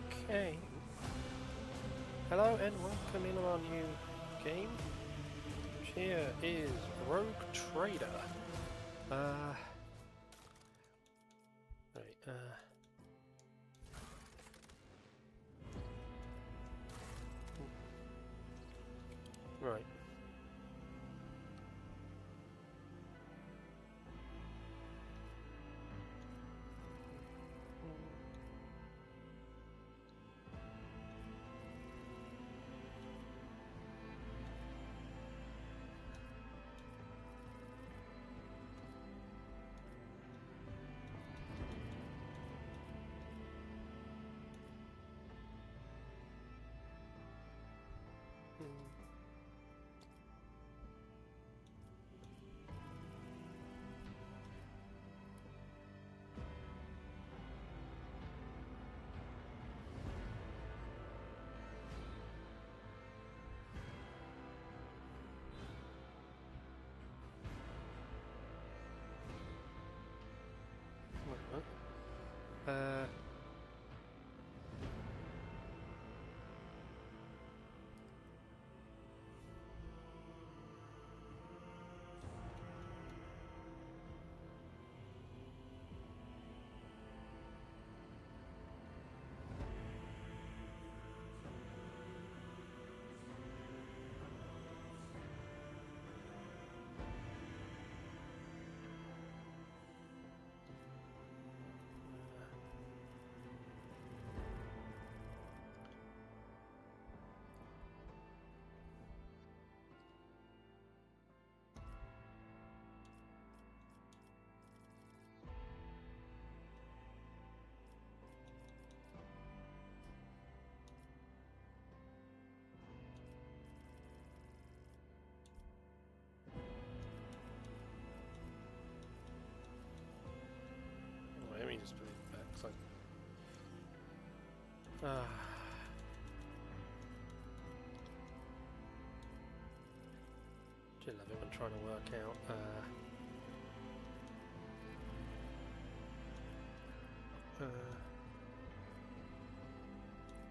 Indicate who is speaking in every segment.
Speaker 1: Okay. Hello and welcome in on our new game. Here is Rogue Trader. Right, right. Uh, let me just put it back. So, do love it when trying to work out.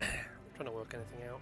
Speaker 1: I'm trying to work anything out.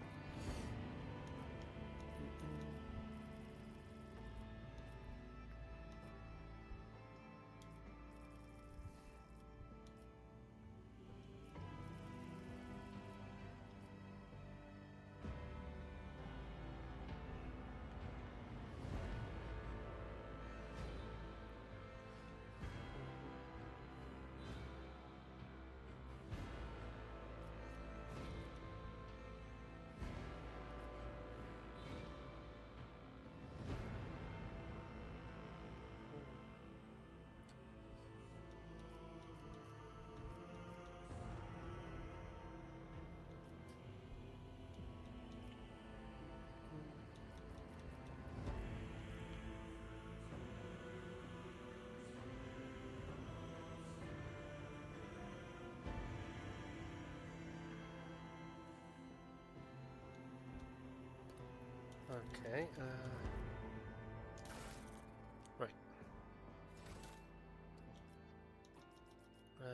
Speaker 1: Okay, right. No.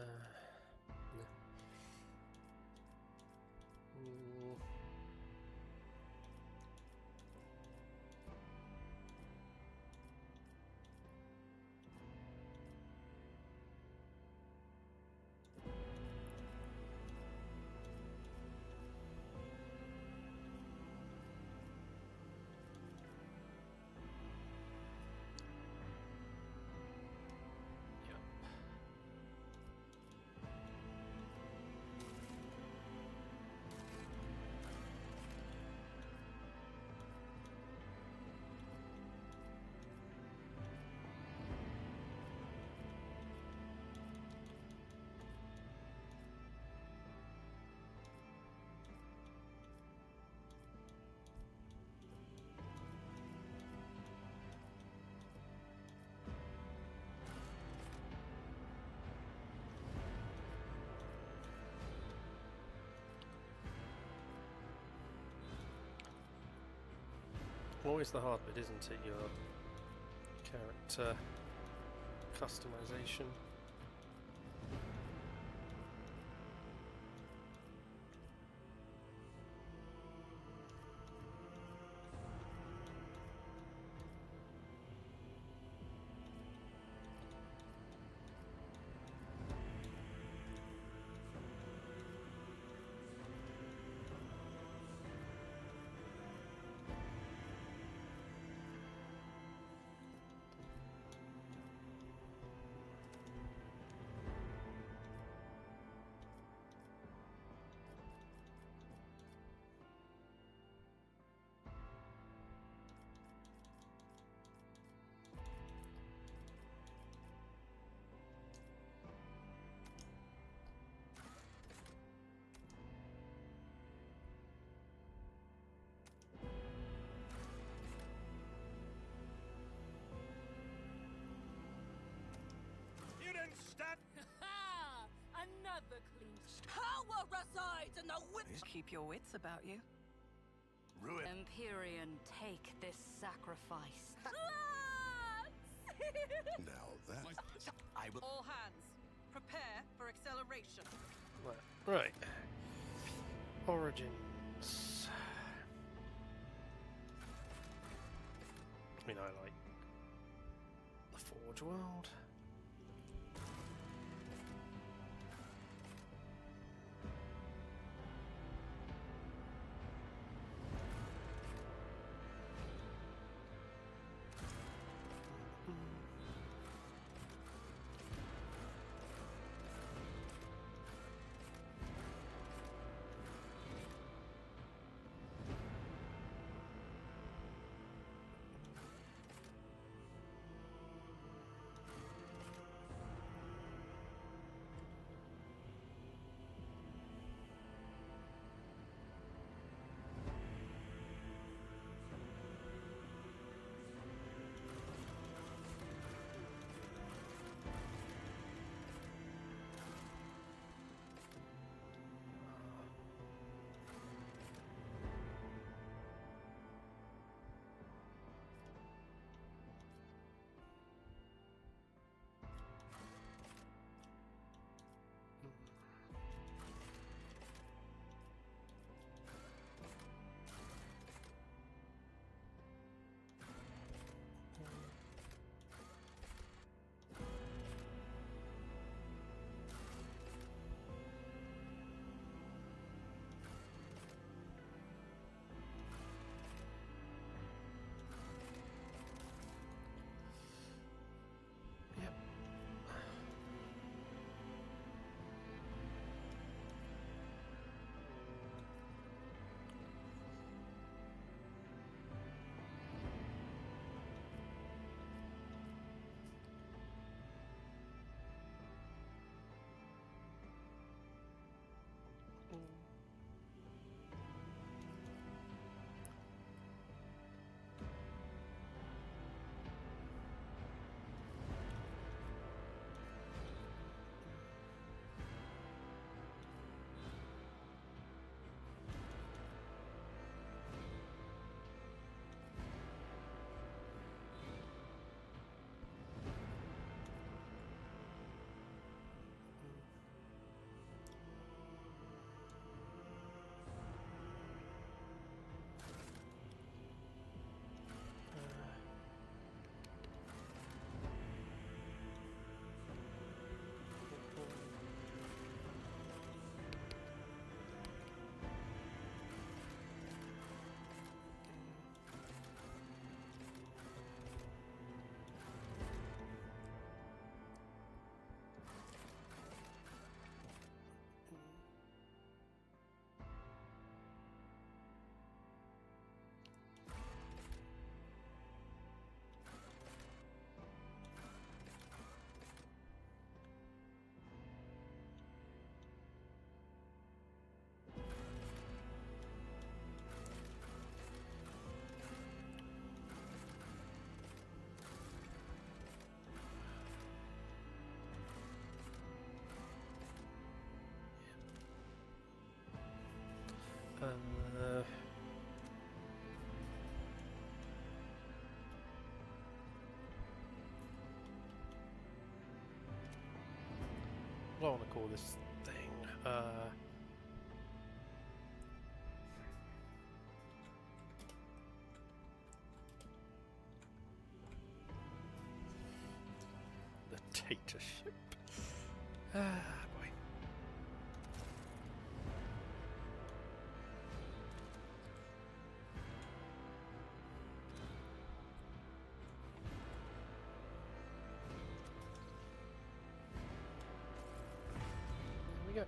Speaker 1: Always the hard bit, isn't it? Your character customization.
Speaker 2: Power resides in the wit.
Speaker 3: Keep your wits about you.
Speaker 4: Ruin.
Speaker 3: Empyrean, take this sacrifice.
Speaker 4: Now that I will.
Speaker 2: All hands, prepare for acceleration.
Speaker 1: Right. Origins. I mean, I like the Forge world. What do I want to call this thing? The dictatorship. Ah, boy. There we go.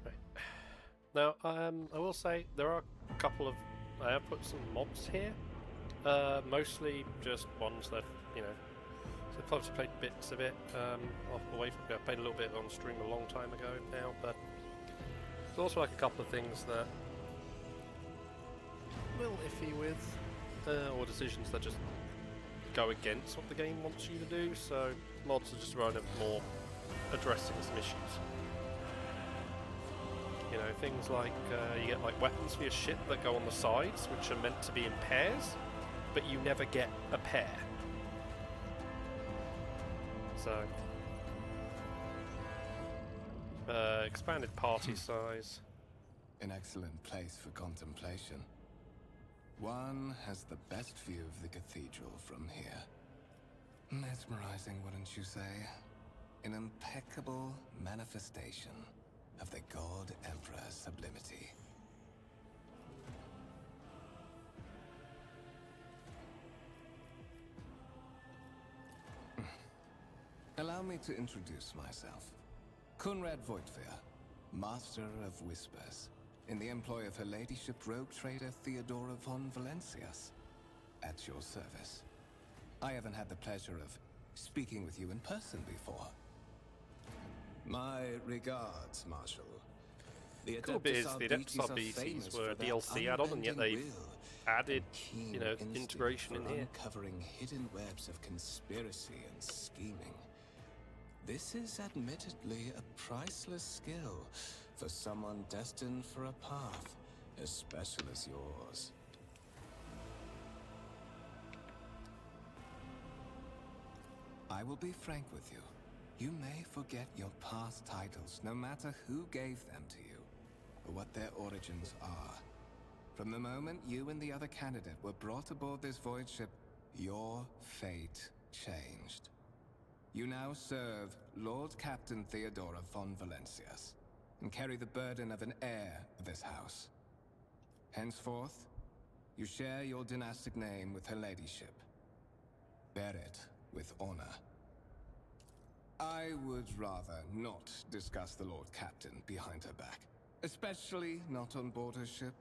Speaker 1: Right. Now, I will say there are couple of... I have put some mods here. Mostly just ones that, you know... So I've obviously played bits of it. Away from... I played a little bit on stream a long time ago now, but... There's also like a couple of things that... I'm a little iffy with. Or decisions that just go against what the game wants you to do, so mods are just kind of more addressing some issues. You know, things like you get like weapons for your ship that go on the sides, which are meant to be in pairs, but you never get a pair. So, expanded party size.
Speaker 4: An excellent place for contemplation. One has the best view of the cathedral from here. Mesmerizing, wouldn't you say? An impeccable manifestation of the God Emperor's sublimity. Allow me to introduce myself. Conrad Voigtveer, Master of Whispers, in the employ of Her Ladyship Rogue Trader Theodora von Valencias, at your service. I haven't had the pleasure of speaking with you in person before. My regards, Marshal. The
Speaker 1: Cool bit is the Adeptus Arbites were a DLC add-on, and yet they've added, you know, integration in here.
Speaker 4: Uncovering hidden webs of conspiracy and scheming. This is admittedly a priceless skill for someone destined for a path as special as yours. I will be frank with you. You may forget your past titles, no matter who gave them to you, or what their origins are. From the moment you and the other candidate were brought aboard this void ship, your fate changed. You now serve Lord Captain Theodora von Valencias, and carry the burden of an heir of this house. Henceforth, you share your dynastic name with Her Ladyship. Bear it with honor. I would rather not discuss the Lord Captain behind her back, especially not on board her ship.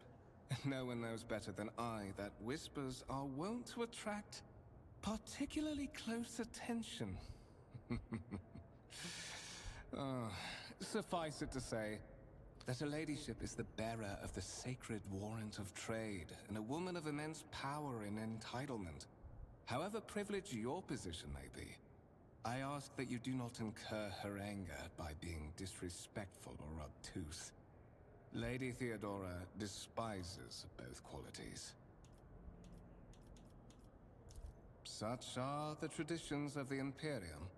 Speaker 4: No one knows better than I that whispers are wont to attract particularly close attention. Suffice it to say that Her Ladyship is the bearer of the sacred warrant of trade, and a woman of immense power and entitlement. However privileged your position may be, I ask that you do not incur her anger by being disrespectful or obtuse. Lady Theodora despises both qualities. Such are the traditions of the Imperium.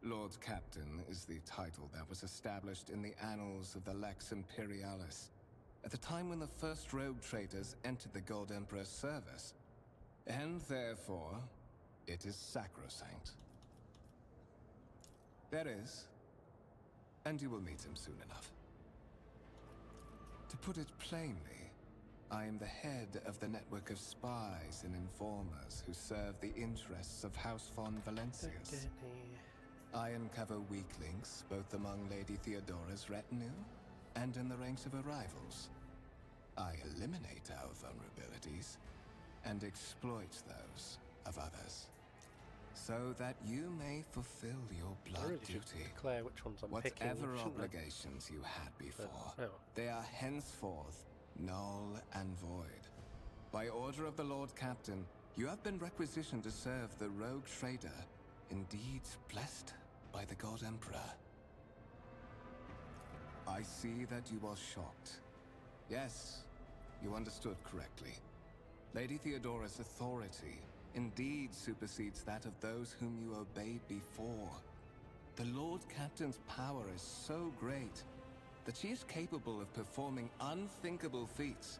Speaker 4: Lord Captain is the title that was established in the annals of the Lex Imperialis, at the time when the first rogue traders entered the God Emperor's service. And therefore, it is sacrosanct. There is, and you will meet him soon enough. To put it plainly, I am the head of the network of spies and informers who serve the interests of House von Valencias. I uncover weak links both among Lady Theodora's retinue and in the ranks of her rivals. I eliminate our vulnerabilities and exploit those of others, so that you may fulfill your blood
Speaker 1: really should
Speaker 4: duty.
Speaker 1: declare which ones I'm picking,
Speaker 4: Whatever
Speaker 1: shouldn't I?
Speaker 4: obligations you had before,
Speaker 1: oh.
Speaker 4: they are henceforth null and void. By order of the Lord Captain, you have been requisitioned to serve the rogue trader, indeed blessed by the God Emperor. I see that you are shocked. Yes, you understood correctly. Lady Theodora's authority indeed supersedes that of those whom you obeyed before. The Lord Captain's power is so great that she is capable of performing unthinkable feats,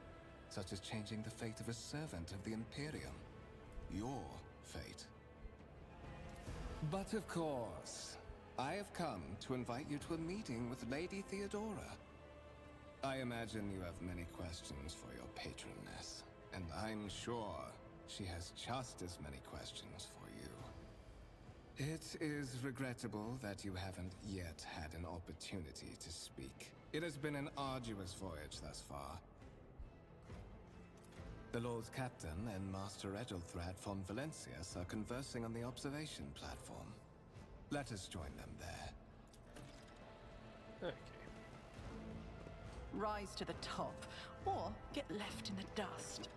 Speaker 4: such as changing the fate of a servant of the Imperium. Your fate. But of course, I have come to invite you to a meeting with Lady Theodora. I imagine you have many questions for your patroness, and I'm sure she has just as many questions for you. It is regrettable that you haven't yet had an opportunity to speak. It has been an arduous voyage thus far. The Lord Captain and Master Edelthrad von Valencius are conversing on the observation platform. Let us join them there.
Speaker 1: Okay.
Speaker 3: Rise to the top, or get left in the dust.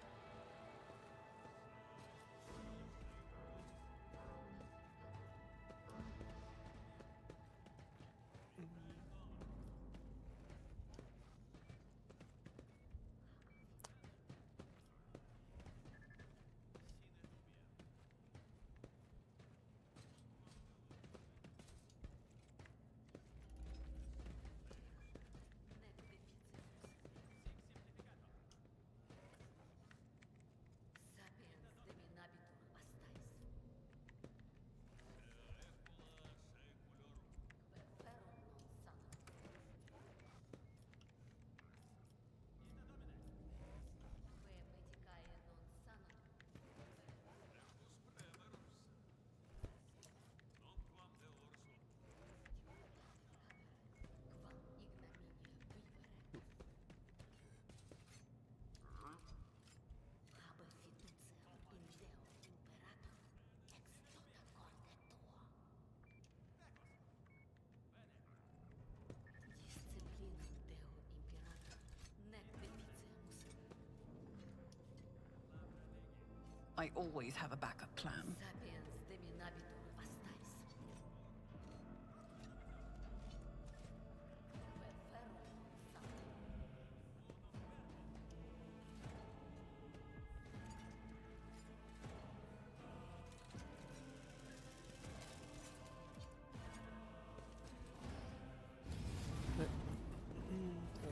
Speaker 3: I always have a backup plan.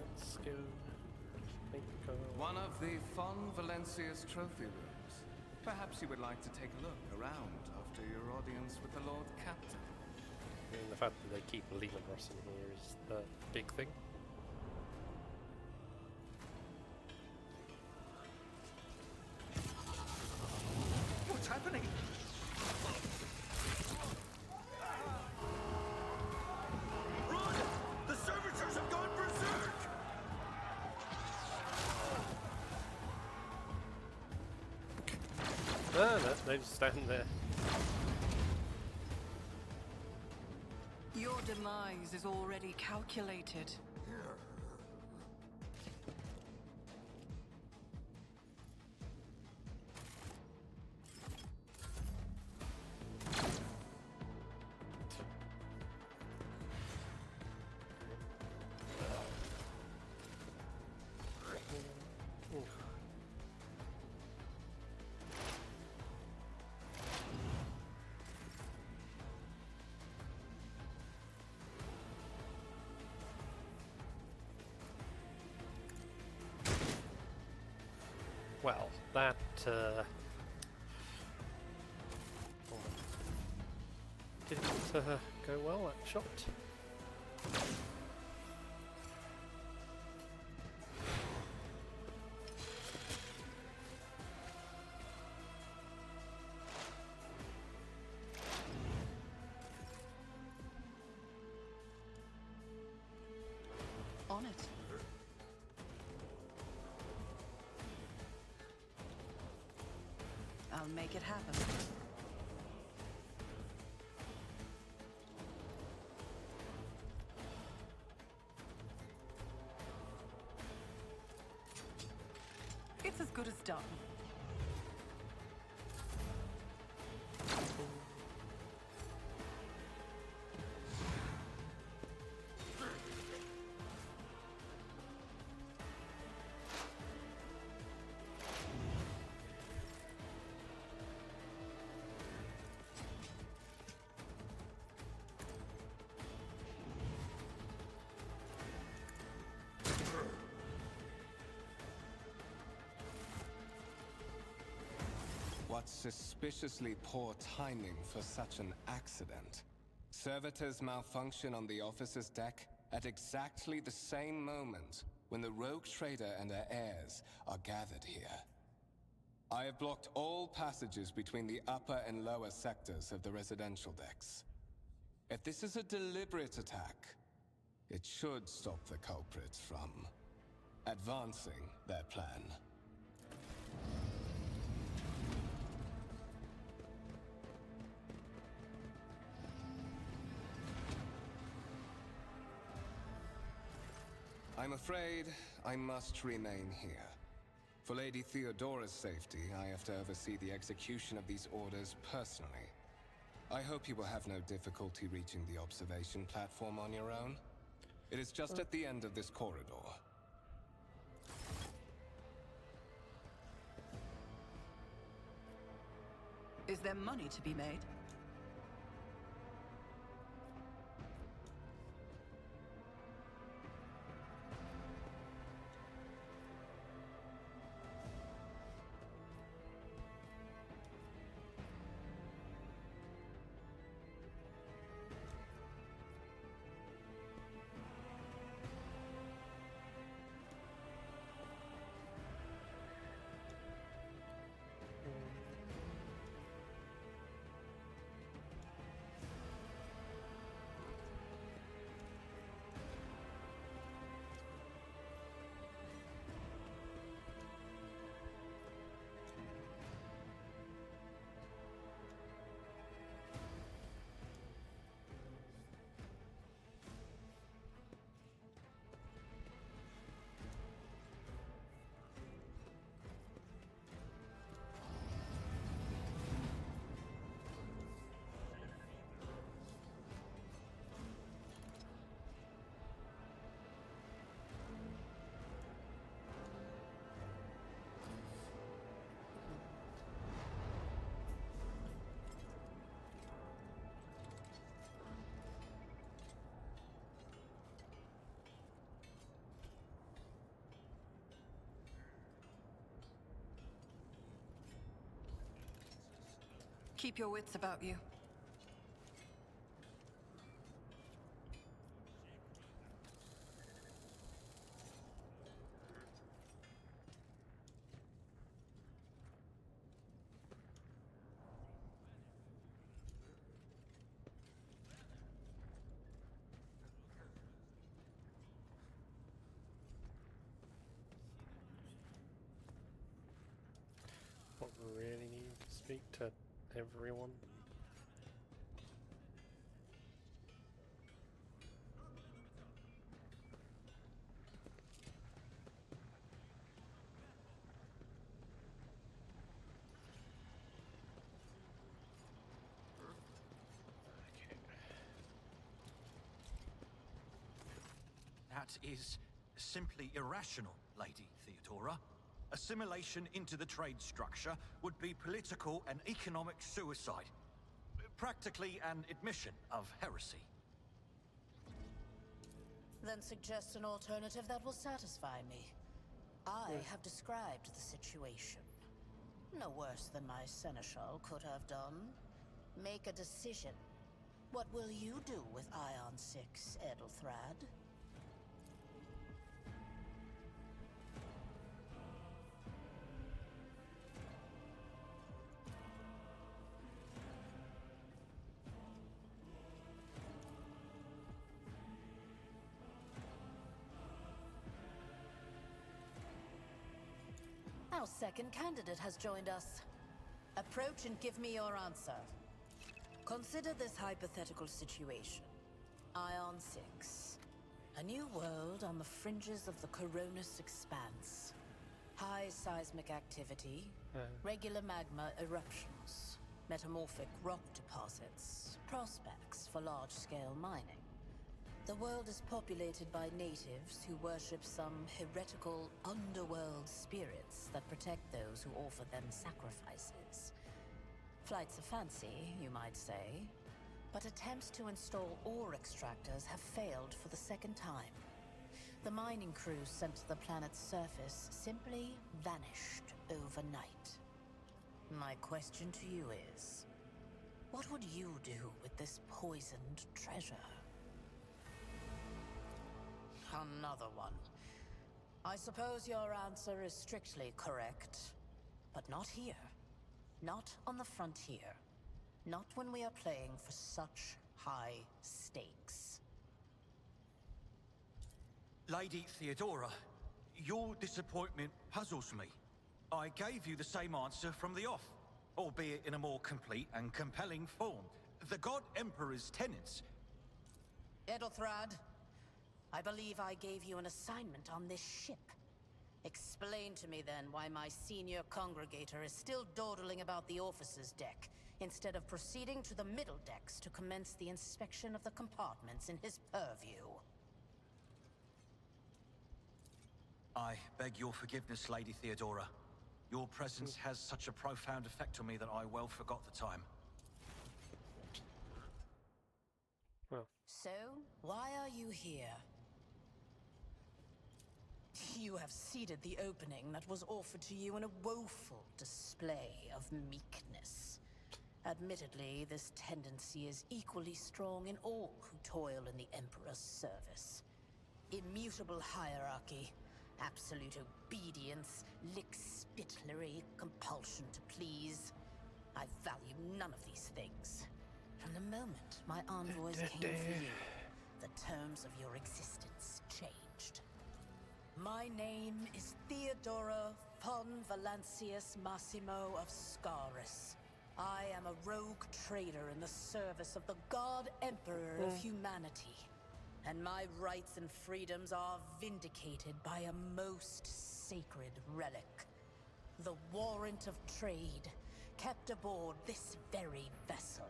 Speaker 1: Let's go. Think of...
Speaker 4: One of the von Valencius trophy rooms. Perhaps you would like to take a look around after your audience with the Lord Captain.
Speaker 1: I mean, the fact that they keep Lehman Ross in here is the big thing.
Speaker 5: What's happening? Run! The servitors have gone berserk!
Speaker 1: No, they just stand there.
Speaker 3: Your demise is already calculated.
Speaker 1: Well, that didn't go well, that shot.
Speaker 3: On it. I'll make it happen. It's as good as done.
Speaker 4: What suspiciously poor timing for such an accident. Servitors malfunction on the officer's deck at exactly the same moment when the rogue trader and her heirs are gathered here. I have blocked all passages between the upper and lower sectors of the residential decks. If this is a deliberate attack, it should stop the culprits from advancing their plan. I'm afraid I must remain here. For Lady Theodora's safety, I have to oversee the execution of these orders personally. I hope you will have no difficulty reaching the observation platform on your own. It is just at the end of this corridor.
Speaker 3: Is there money to be made? Keep your wits about you.
Speaker 1: What, we really need to speak to everyone?
Speaker 5: That is simply irrational, Lady Theodora. Assimilation into the trade structure would be political and economic suicide. Practically an admission of heresy.
Speaker 6: Then suggest an alternative that will satisfy me. I have described the situation. No worse than my seneschal could have done. Make a decision. What will you do with Ion 6, Edelthrad? Our second candidate has joined us. Approach and give me your answer. Consider this hypothetical situation. Ion 6. A new world on the fringes of the Coronis expanse. High seismic activity, regular magma eruptions, metamorphic rock deposits, prospects for large-scale mining. The world is populated by natives who worship some heretical underworld spirits that protect those who offer them sacrifices. Flights of fancy, you might say, but attempts to install ore extractors have failed for the second time. The mining crews sent to the planet's surface simply vanished overnight. My question to you is, what would you do with this poisoned treasure? Another one. I suppose your answer is strictly correct. But not here. Not on the frontier. Not when we are playing for such high stakes.
Speaker 5: Lady Theodora, your disappointment puzzles me. I gave you the same answer from the off, albeit in a more complete and compelling form. The God Emperor's tenets.
Speaker 6: Edelthrad, I believe I gave you an assignment on this ship. Explain to me then why my senior congregator is still dawdling about the officers' deck, instead of proceeding to the middle decks to commence the inspection of the compartments in his purview.
Speaker 5: I beg your forgiveness, Lady Theodora. Your presence has such a profound effect on me that I well forgot the time.
Speaker 1: Well,
Speaker 6: So, why are you here? You have ceded the opening that was offered to you in a woeful display of meekness. Admittedly, this tendency is equally strong in all who toil in the Emperor's service. Immutable hierarchy, absolute obedience, lickspittlery, compulsion to please. I value none of these things. From the moment my envoys came for you, the terms of your existence changed. My name is Theodora von Valancius Massimo of Scaris. I am a rogue trader in the service of the God Emperor of humanity. And my rights and freedoms are vindicated by a most sacred relic. The warrant of trade, kept aboard this very vessel.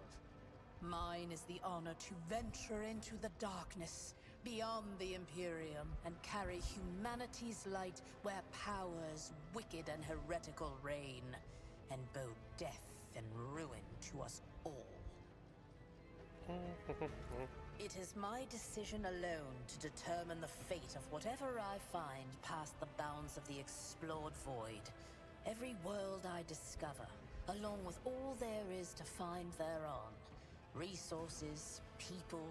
Speaker 6: Mine is the honor to venture into the darkness, beyond the Imperium, and carry humanity's light where powers wicked and heretical reign, and bow death and ruin to us all. It is my decision alone to determine the fate of whatever I find past the bounds of the explored void. Every world I discover, along with all there is to find thereon. Resources, people,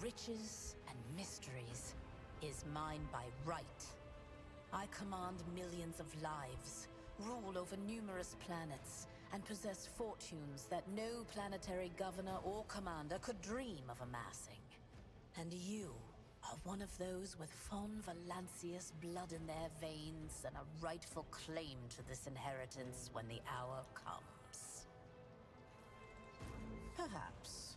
Speaker 6: riches, and mysteries is mine by right. I command millions of lives, rule over numerous planets, and possess fortunes that no planetary governor or commander could dream of amassing. And you are one of those with von Valancius blood in their veins and a rightful claim to this inheritance when the hour comes. Perhaps.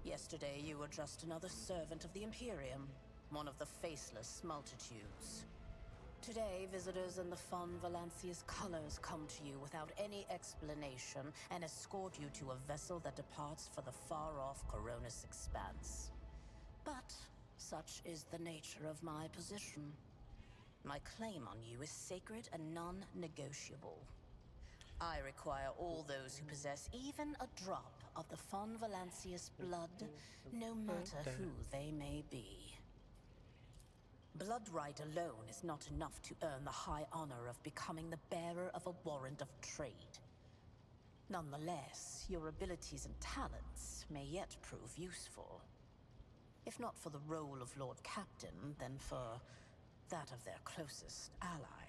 Speaker 6: Yesterday you were just another servant of the Imperium, one of the faceless multitudes. Today, visitors in the von Valancius colors come to you without any explanation and escort you to a vessel that departs for the far-off Coronis expanse. But such is the nature of my position. My claim on you is sacred and non-negotiable. I require all those who possess even a drop of the von Valancius blood, no matter who they may be. Blood right alone is not enough to earn the high honor of becoming the bearer of a warrant of trade. Nonetheless, your abilities and talents may yet prove useful. If not for the role of Lord Captain, then for that of their closest ally.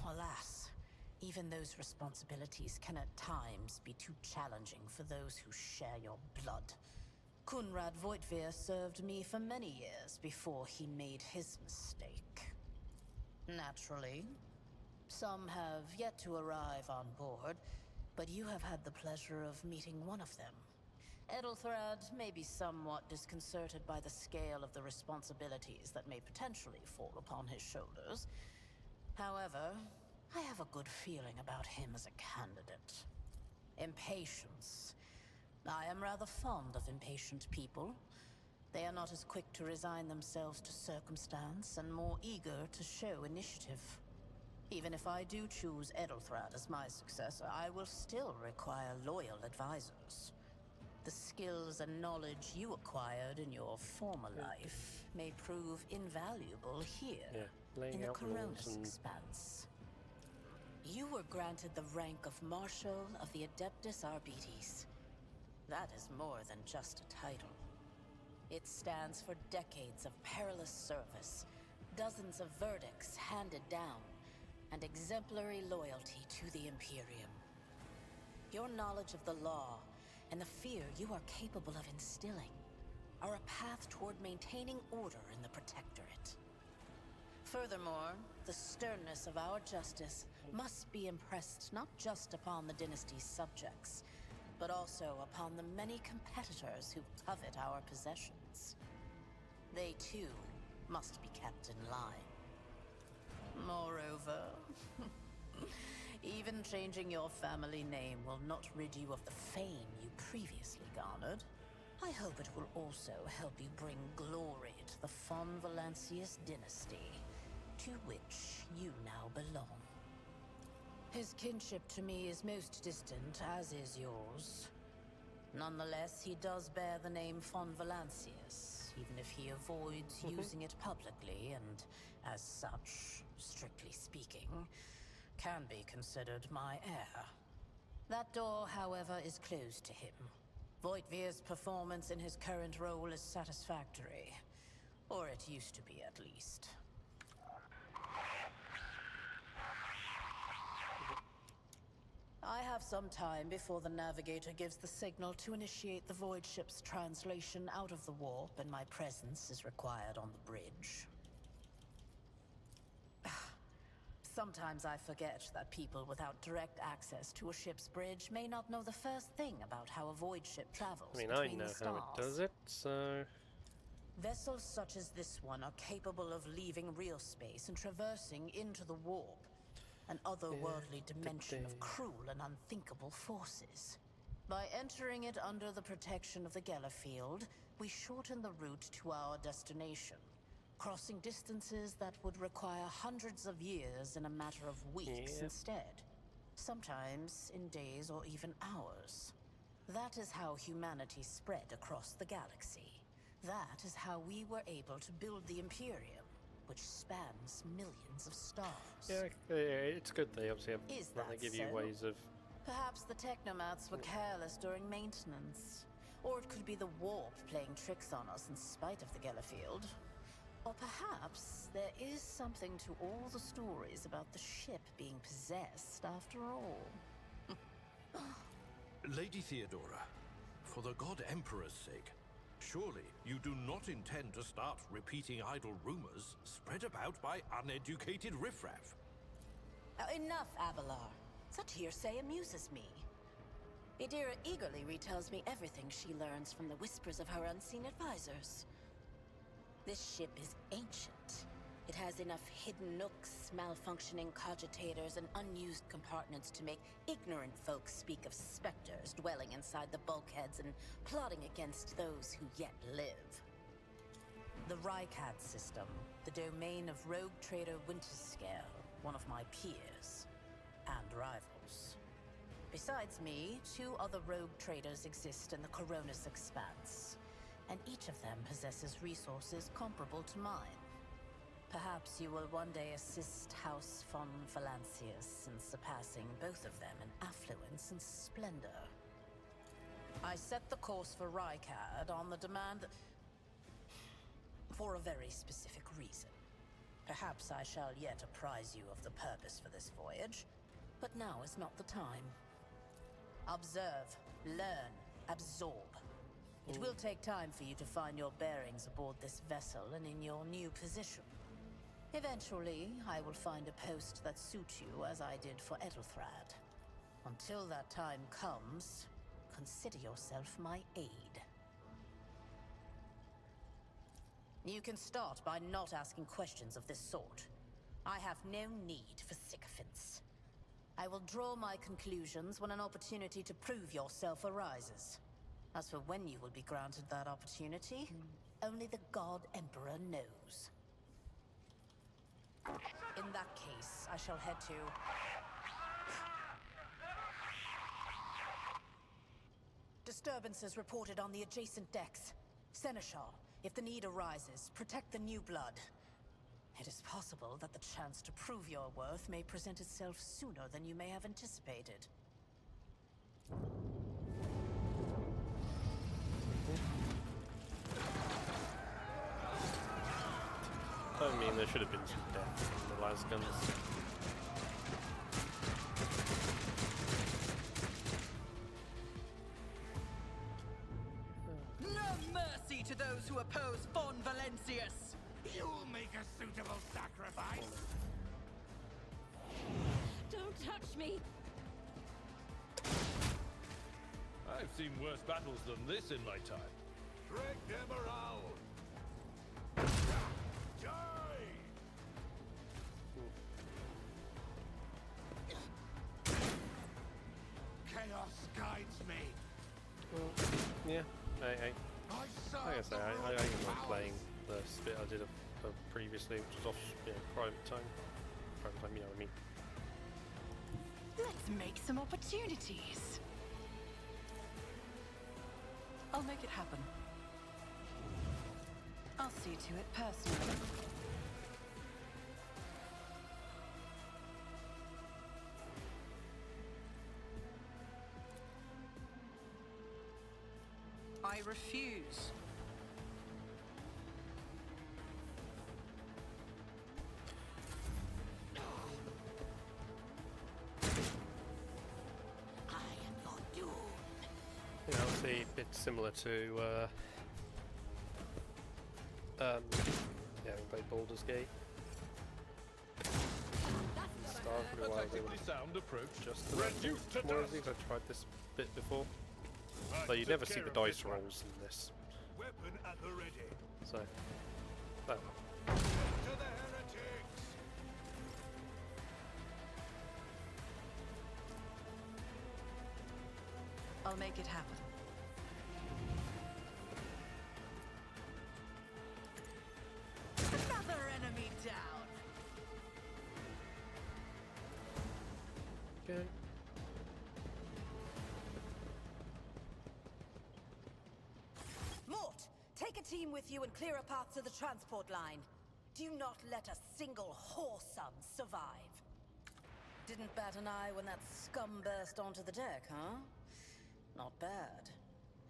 Speaker 6: Alas, even those responsibilities can at times be too challenging for those who share your blood. Kunrad Voitvir served me for many years before he made his mistake. Naturally, some have yet to arrive on board, but you have had the pleasure of meeting one of them. Edelthrad may be somewhat disconcerted by the scale of the responsibilities that may potentially fall upon his shoulders. However, I have a good feeling about him as a candidate. Impatience. I am rather fond of impatient people. They are not as quick to resign themselves to circumstance and more eager to show initiative. Even if I do choose Edelthrad as my successor, I will still require loyal advisors. The skills and knowledge you acquired in your former life may prove invaluable here, in the Coronis expanse. You were granted the rank of Marshal of the Adeptus Arbites. That is more than just a title. It stands for decades of perilous service, dozens of verdicts handed down, and exemplary loyalty to the Imperium. Your knowledge of the law and the fear you are capable of instilling are a path toward maintaining order in the Protectorate. Furthermore, the sternness of our justice must be impressed not just upon the dynasty's subjects, but also upon the many competitors who covet our possessions. They too must be kept in line. Moreover, even changing your family name will not rid you of the fame you previously garnered. I hope it will also help you bring glory to the von Valancius dynasty, to which you now belong. His kinship to me is most distant, as is yours. Nonetheless, he does bear the name von Valancius, even if he avoids using it publicly, and as such, strictly speaking, can be considered my heir. That door, however, is closed to him. Voigtvir's performance in his current role is satisfactory. Or it used to be, at least. I have some time before the Navigator gives the signal to initiate the Void ship's translation out of the warp, and my presence is required on the bridge. Sometimes I forget that people without direct access to a ship's bridge may not know the first thing about how a Void ship travels
Speaker 1: I mean,
Speaker 6: between
Speaker 1: I know
Speaker 6: the stars.
Speaker 1: how it does it, so...
Speaker 6: Vessels such as this one are capable of leaving real space and traversing into the warp, an otherworldly dimension of cruel and unthinkable forces. By entering it under the protection of the Gellerfield, we shorten the route to our destination, crossing distances that would require hundreds of years in a matter of weeks instead. Sometimes in days or even hours. That is how humanity spread across the galaxy. That is how we were able to build the Imperium, which spans millions of stars.
Speaker 1: Yeah, it's good they obviously have,
Speaker 6: Is
Speaker 1: that they
Speaker 6: that
Speaker 1: give you
Speaker 6: so?
Speaker 1: ways of...
Speaker 6: Perhaps the technomats were careless during maintenance. Or it could be the warp playing tricks on us in spite of the Gellerfield. Or perhaps there is something to all the stories about the ship being possessed after all.
Speaker 7: Lady Theodora, for the God Emperor's sake, surely you do not intend to start repeating idle rumors spread about by uneducated riffraff.
Speaker 6: Enough, Abelard. Such hearsay amuses me. Idira eagerly retells me everything she learns from the whispers of her unseen advisors. This ship is ancient. It has enough hidden nooks, malfunctioning cogitators, and unused compartments to make ignorant folks speak of specters dwelling inside the bulkheads and plotting against those who yet live. The Rycat system, the domain of rogue trader Winterscale, one of my peers, and rivals. Besides me, 2 other rogue traders exist in the Coronis Expanse, and each of them possesses resources comparable to mine. Perhaps you will one day assist House von Valancius in surpassing both of them in affluence and splendor. I set the course for Rykad on the demand that... for a very specific reason. Perhaps I shall yet apprise you of the purpose for this voyage, but now is not the time. Observe, learn, absorb. It will take time for you to find your bearings aboard this vessel and in your new position. Eventually, I will find a post that suits you as I did for Ethelthrad. Until that time comes, consider yourself my aid. You can start by not asking questions of this sort. I have no need for sycophants. I will draw my conclusions when an opportunity to prove yourself arises. As for when you will be granted that opportunity, only the God Emperor knows. In that case, I shall head to... Disturbances reported on the adjacent decks. Seneschal, if the need arises, protect the new blood. It is possible that the chance to prove your worth may present itself sooner than you may have anticipated.
Speaker 1: I mean, there should have been some death from the last guns.
Speaker 2: No mercy to those who oppose von Valancius!
Speaker 5: You'll make a suitable sacrifice.
Speaker 8: Don't touch me!
Speaker 7: I've seen worse battles than this in my time.
Speaker 5: Drag them around. guides me.
Speaker 1: Well, yeah, like I say, I enjoy playing the bit I did previously, which was off, private time. Private time, you know what I mean.
Speaker 3: Let's make some opportunities. I'll make it happen. I'll see to it personally. I refuse.
Speaker 6: I am your doom.
Speaker 1: Yeah, obviously a bit similar to we played Baldur's Gate. Started a while ago.
Speaker 7: Sound approach.
Speaker 1: Just more of these. I tried this bit before. But you never see the dice rolls in this.
Speaker 5: Weapon at the ready.
Speaker 1: So, oh.
Speaker 5: To the heretics.
Speaker 3: I'll make it happen.
Speaker 2: Another enemy down.
Speaker 1: Okay.
Speaker 6: Mort, take a team with you and clear a path to the transport line. Do not let a single whoreson survive. Didn't bat an eye when that scum burst onto the deck, huh? Not bad.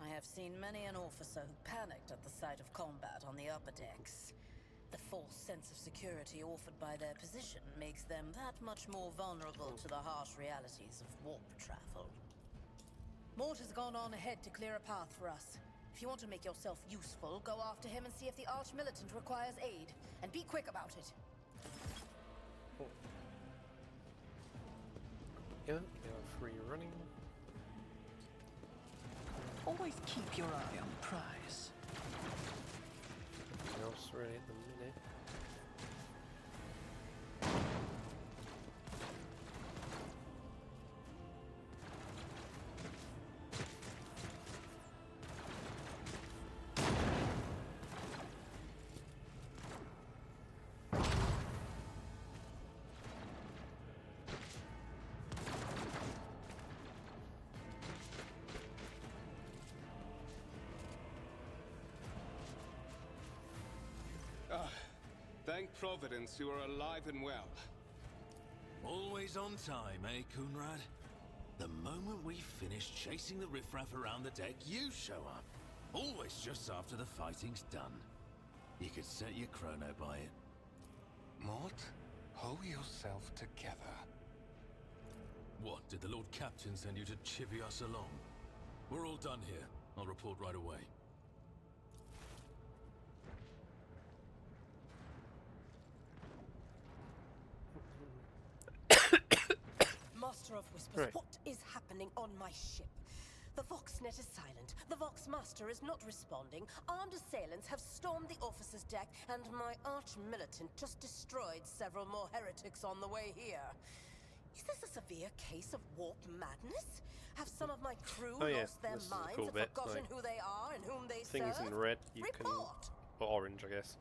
Speaker 6: I have seen many an officer who panicked at the sight of combat on the upper decks. The false sense of security offered by their position makes them that much more vulnerable to the harsh realities of warp travel. Mort has gone on ahead to clear a path for us. If you want to make yourself useful, go after him and see if the Arch-Militant requires aid. And be quick about it.
Speaker 1: Yeah, free running.
Speaker 3: Always keep your eye on the prize.
Speaker 1: Nothing else really at the minute.
Speaker 4: Thank Providence you are alive and well.
Speaker 9: Always on time, eh, Coonrad? The moment we finish chasing the riffraff around the deck, you show up. Always just after the fighting's done. You could set your chrono by it.
Speaker 4: Mort, hold yourself together.
Speaker 9: What, did the Lord Captain send you to chivvy us along? We're all done here. I'll report right away.
Speaker 10: Master of Whispers,
Speaker 1: Right.
Speaker 10: what is happening on my ship? The Voxnet is silent. The Voxmaster is not responding. Armed assailants have stormed the officer's deck, and my arch-militant just destroyed several more heretics on the way here. Is this a severe case of warp madness? Have some of my crew
Speaker 1: Oh, yeah,
Speaker 10: lost their
Speaker 1: this is a
Speaker 10: minds
Speaker 1: cool
Speaker 10: and
Speaker 1: bit,
Speaker 10: forgotten
Speaker 1: like,
Speaker 10: who they are and whom they
Speaker 1: Things
Speaker 10: serve?
Speaker 1: in red, you
Speaker 10: Report!
Speaker 1: can, or orange, I guess.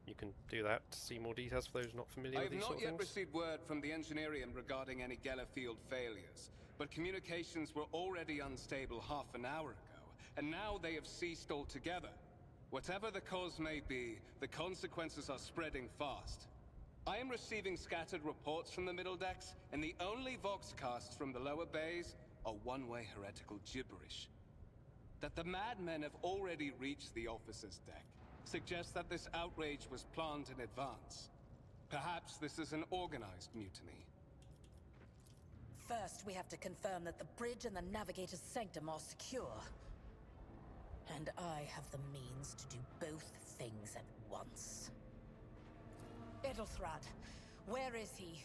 Speaker 1: You can do that to see more details for those not familiar
Speaker 4: I
Speaker 1: with
Speaker 4: have
Speaker 1: these
Speaker 4: not
Speaker 1: sort of
Speaker 4: yet
Speaker 1: things.
Speaker 4: received word from the Engineerium regarding any Gellerfield failures, but communications were already unstable half an hour ago, and now they have ceased altogether. Whatever the cause may be, the consequences are spreading fast. I am receiving scattered reports from the middle decks, and the only voxcasts from the lower bays are one-way heretical gibberish. That the madmen have already reached the officer's deck suggests that this outrage was planned in advance. Perhaps this is an organized mutiny.
Speaker 6: First, we have to confirm that the bridge and the navigator's sanctum are secure. And I have the means to do both things at once. Edelthrad, where is he?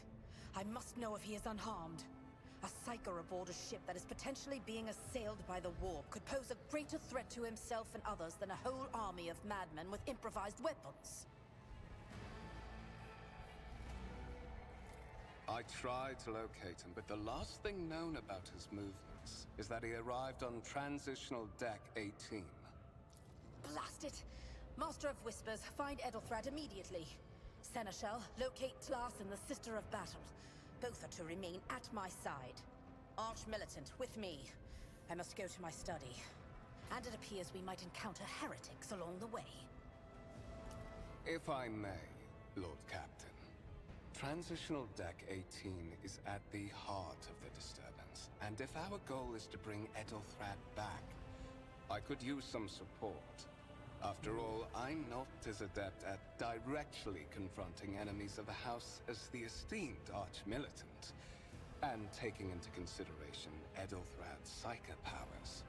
Speaker 6: I must know if he is unharmed. A psyker aboard a ship that is potentially being assailed by the warp could pose a greater threat to himself and others than a whole army of madmen with improvised weapons.
Speaker 4: I tried to locate him, but the last thing known about his movements us is that he arrived on Transitional Deck 18.
Speaker 6: Blast it! Master of Whispers, find Edelthrad immediately. Seneschal, locate Tlas and the Sister of Battle. Both are to remain at my side. Arch-militant, with me. I must go to my study. And it appears we might encounter heretics along the way.
Speaker 4: If I may, Lord Captain. Transitional Deck 18 is at the heart of the disturbance, and if our goal is to bring Edelthrad back, I could use some support. After all, I'm not as adept at directly confronting enemies of the House as the esteemed Arch-militant, and taking into consideration Edelthrad's psychic powers.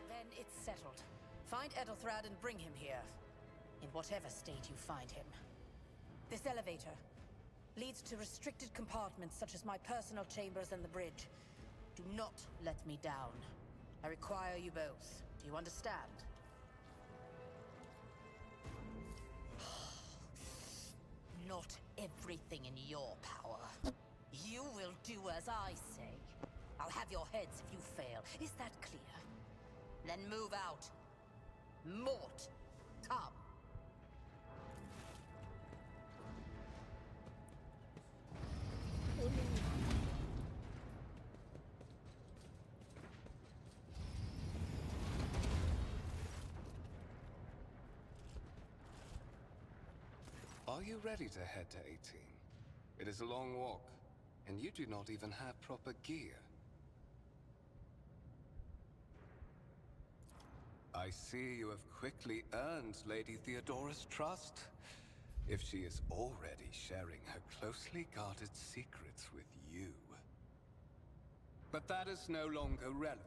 Speaker 6: Then it's settled. Find Edelthrad and bring him here. In whatever state you find him. This elevator leads to restricted compartments such as my personal chambers and the bridge. Do not let me down. I require you both. Do you understand? Not everything in your power. You will do as I say. I'll have your heads if you fail. Is that clear? Then move out. Mort, come.
Speaker 4: Are you ready to head to 18? It is a long walk, and you do not even have proper gear. I see you have quickly earned Lady Theodora's trust, if she is already sharing her closely guarded secrets with you. But that is no longer relevant.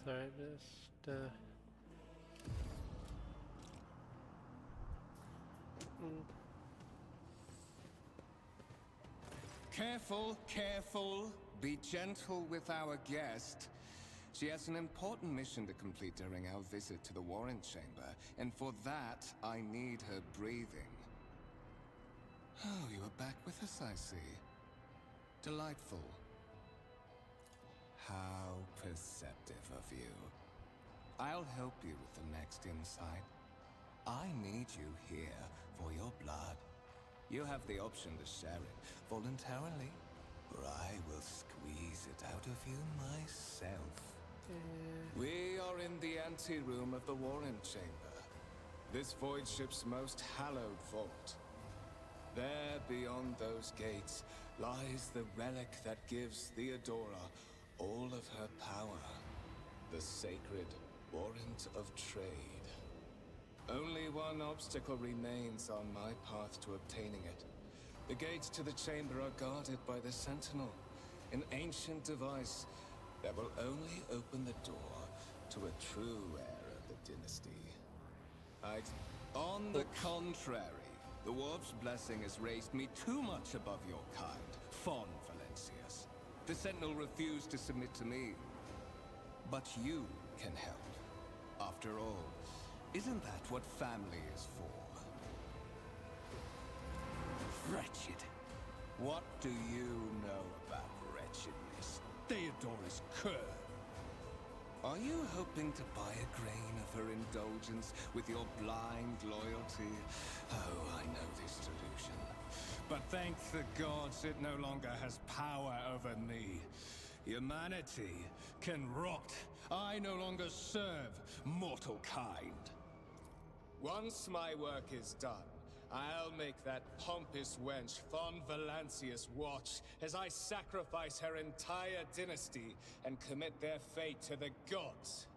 Speaker 1: Sorry, just
Speaker 4: Careful, careful. Be gentle with our guest. She has an important mission to complete during our visit to the Warren Chamber, and for that, I need her breathing. Oh, you are back with us, I see. Delightful. How perceptive of you. I'll help you with the next insight. I need you here for your blood. You have the option to share it voluntarily, or I will squeeze it out of you myself. We are in the anteroom of the Warren Chamber. This void ship's most hallowed vault. There, beyond those gates, lies the relic that gives Theodora all of her power. The sacred warrant of trade. Only one obstacle remains on my path to obtaining it. The gates to the chamber are guarded by the Sentinel, an ancient device that will only open the door to a true heir of the dynasty. On the contrary, the Ward's blessing has raised me too much above your kind, Fon Valencius. The Sentinel refused to submit to me. But you can help. After all, isn't that what family is for? Wretched. What do you know about wretchedness? Theodora's curse. Are you hoping to buy a grain of her indulgence with your blind loyalty? Oh, I know this delusion. But thank the gods it no longer has power over me. Humanity can rot. I no longer serve mortal kind. Once my work is done, I'll make that pompous wench Von Valancius watch as I sacrifice her entire dynasty and commit their fate to the gods.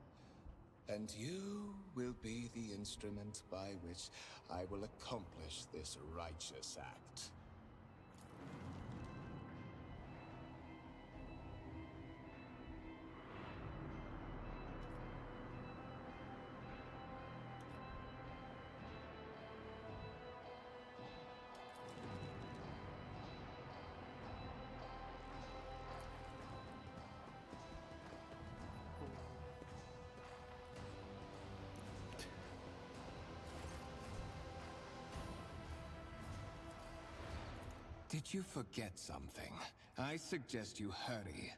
Speaker 4: And you will be the instrument by which I will accomplish this righteous act. Did you forget something? I suggest you hurry.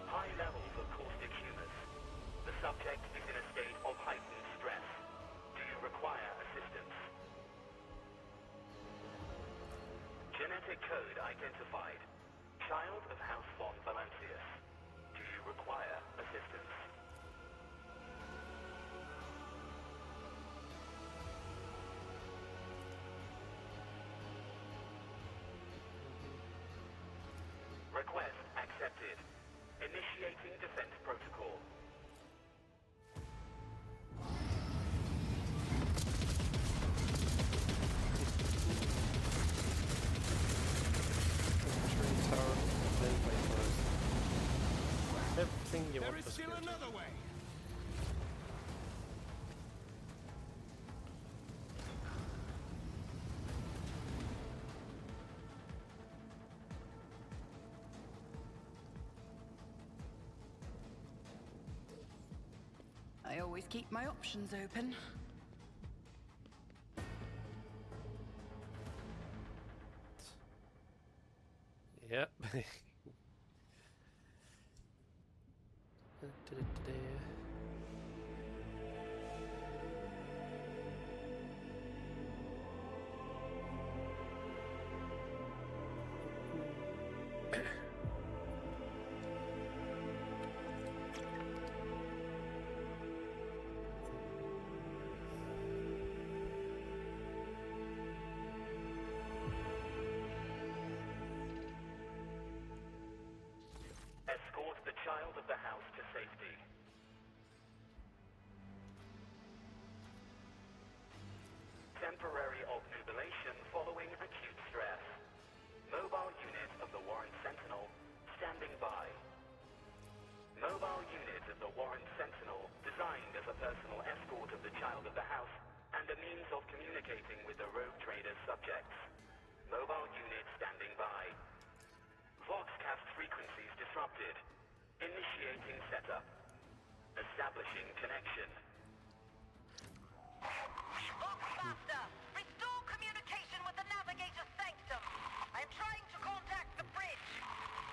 Speaker 11: High levels of caustic humus. The subject is in a state of heightened stress. Do you require assistance? Genetic code identified. Child of House Von Valancius. Do you require assistance? Request accepted. Initiating defense protocol.
Speaker 1: Everything you want
Speaker 4: There is
Speaker 1: for
Speaker 4: still
Speaker 1: security.
Speaker 4: another way!
Speaker 3: I always keep my options open.
Speaker 1: Yep.
Speaker 11: Escort the child of the house to safety. Temporary obnubilation following acute stress. Mobile unit of the Warren Sentinel standing by. Mobile unit of the Warren Sentinel designed as a personal escort of the child of the house and a means of communicating with the rogue trader's subjects. Mobile unit standing by. Voxcast frequencies disrupted. Initiating setup. Establishing connection.
Speaker 10: Faster! Restore communication with the navigator's sanctum. I am trying to contact the bridge.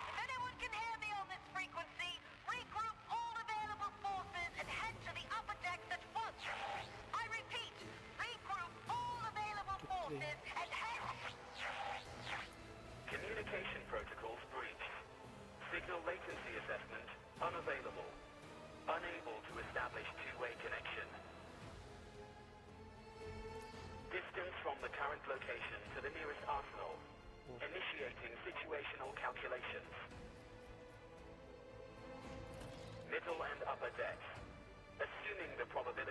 Speaker 10: If anyone can hear me on this frequency, regroup all available forces and head to the upper decks at once. I repeat, regroup all available forces and head...
Speaker 11: Communication protocols breached. Signal latency assessment unavailable. Unable to establish two-way connection. Distance from the current location to the nearest arsenal. Initiating situational calculations. Middle and upper decks. Assuming the probability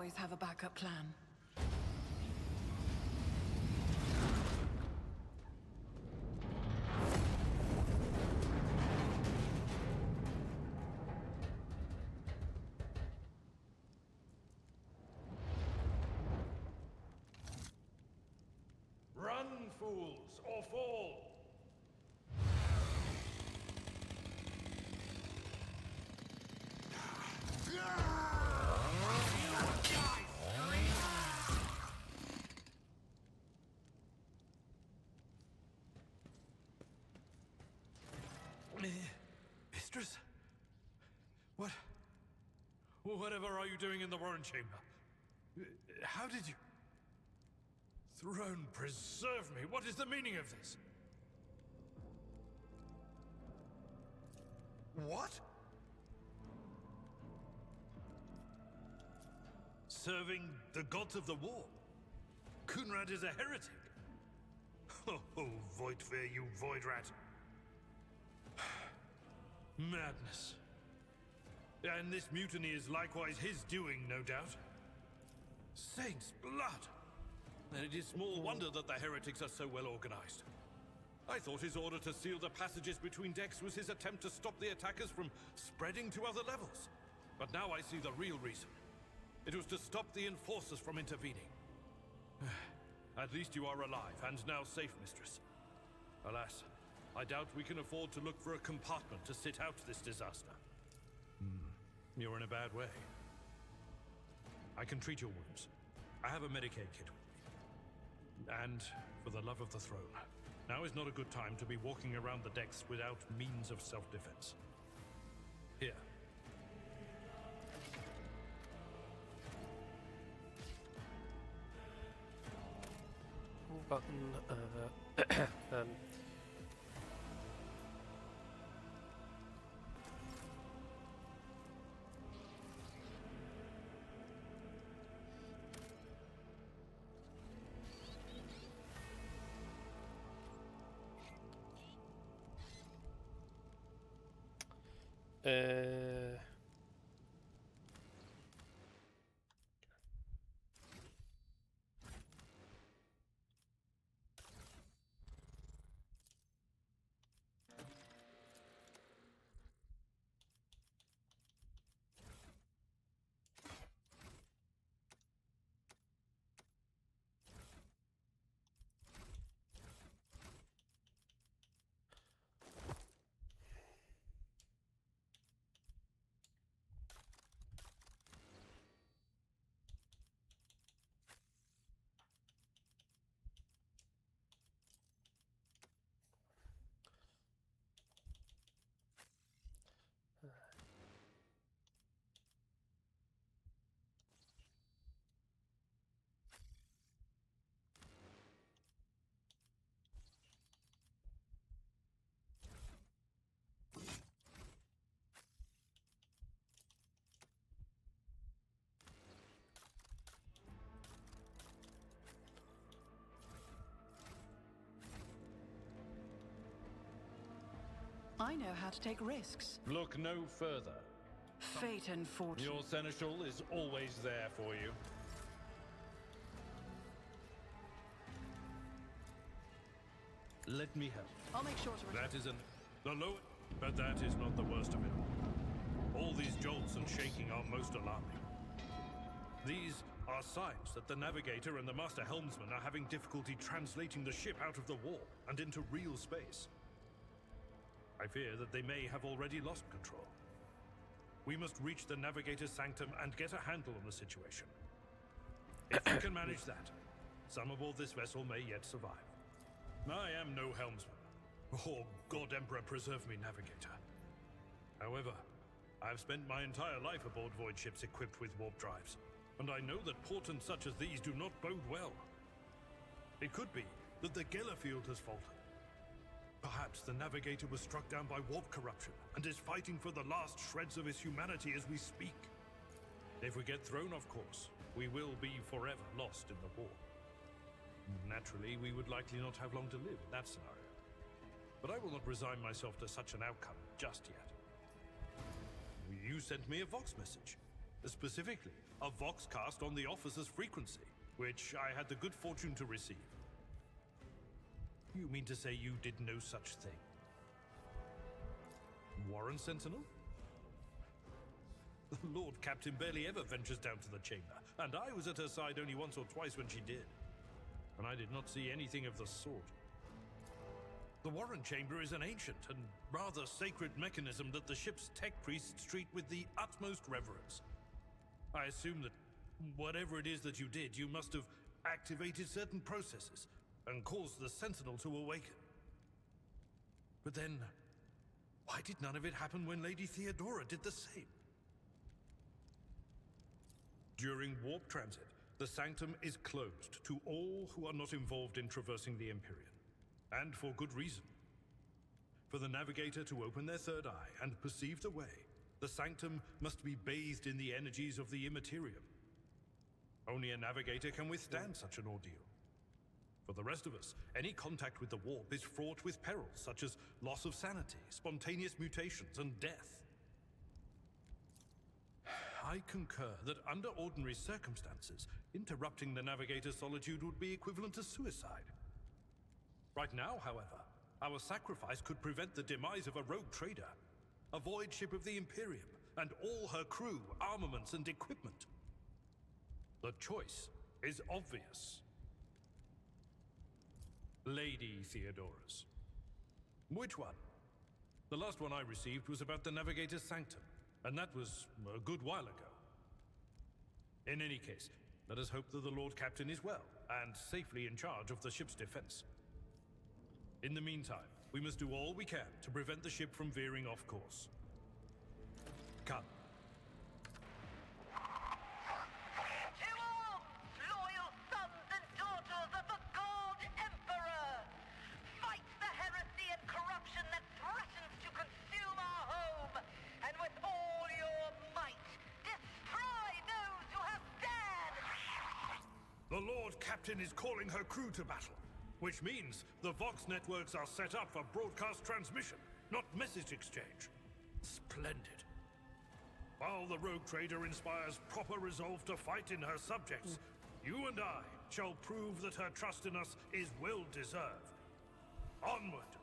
Speaker 3: always have a backup plan.
Speaker 7: Run, fools, or fall! Mistress? What? Whatever are you doing in the Warren Chamber? How did you... Throne preserve me! What is the meaning of this? What? Serving the gods of the war? Kunrad is a heretic! Oh, Voidfear, you void rat! Madness. And this mutiny is likewise his doing, no doubt. Saints' blood! Then it is small wonder that the heretics are so well organized. I thought his order to seal the passages between decks was his attempt to stop the attackers from spreading to other levels. But now I see the real reason. It was to stop the enforcers from intervening. At least you are alive, and now safe, mistress. Alas, I doubt we can afford to look for a compartment to sit out this disaster. You're in a bad way. I can treat your wounds. I have a Medicaid kit with me. And, for the love of the throne, now is not a good time to be walking around the decks without means of self-defense. Here.
Speaker 1: Button,
Speaker 3: I know how to take risks.
Speaker 12: Look no further.
Speaker 3: Fate and fortune.
Speaker 12: Your seneschal is always there for you.
Speaker 7: Let me help.
Speaker 3: I'll make sure to...
Speaker 7: That is the low... But that is not the worst of it all. All these jolts and shaking are most alarming. These are signs that the Navigator and the Master Helmsman are having difficulty translating the ship out of the war and into real space. I fear that they may have already lost control. We must reach the Navigator's sanctum and get a handle on the situation. If we can manage that, some aboard this vessel may yet survive. I am no helmsman. Oh, God Emperor preserve me, Navigator. However, I have spent my entire life aboard void ships equipped with warp drives, and I know that portents such as these do not bode well. It could be that the Gellerfield has faltered. Perhaps the Navigator was struck down by warp corruption and is fighting for the last shreds of his humanity as we speak. If we get thrown off course, we will be forever lost in the war. Naturally, we would likely not have long to live in that scenario. But I will not resign myself to such an outcome just yet. You sent me a Vox message. Specifically, a voxcast on the officer's frequency, which I had the good fortune to receive. You mean to say you did no such thing? Warren Sentinel? The Lord Captain barely ever ventures down to the chamber, and I was at her side only once or twice when she did. And I did not see anything of the sort. The Warren Chamber is an ancient and rather sacred mechanism that the ship's tech priests treat with the utmost reverence. I assume that whatever it is that you did, you must have activated certain processes and caused the Sentinel to awaken. But then, why did none of it happen when Lady Theodora did the same? During warp transit, the Sanctum is closed to all who are not involved in traversing the Empyrean. And for good reason. For the Navigator to open their third eye and perceive the way, the Sanctum must be bathed in the energies of the Immaterium. Only a Navigator can withstand such an ordeal. For the rest of us, any contact with the warp is fraught with perils such as loss of sanity, spontaneous mutations, and death. I concur that under ordinary circumstances, interrupting the Navigator's solitude would be equivalent to suicide. Right now, however, our sacrifice could prevent the demise of a rogue trader, a void ship of the Imperium, and all her crew, armaments, and equipment. The choice is obvious. Lady Theodora's. Which one? The last one I received was about the Navigator's Sanctum, and that was a good while ago. In any case, let us hope that the Lord Captain is well, and safely in charge of the ship's defense. In the meantime, we must do all we can to prevent the ship from veering off course. Come.
Speaker 2: To arms, loyal sons and daughters of the God Emperor! Fight the heresy and corruption that threatens to consume our home, and with all your might, destroy those who have dared!
Speaker 7: The Lord Captain is calling her crew to battle, which means the Vox networks are set up for broadcast transmission, not message exchange. Splendid. While the rogue trader inspires proper resolve to fight in her subjects, you and I shall prove that her trust in us is well deserved. Onward!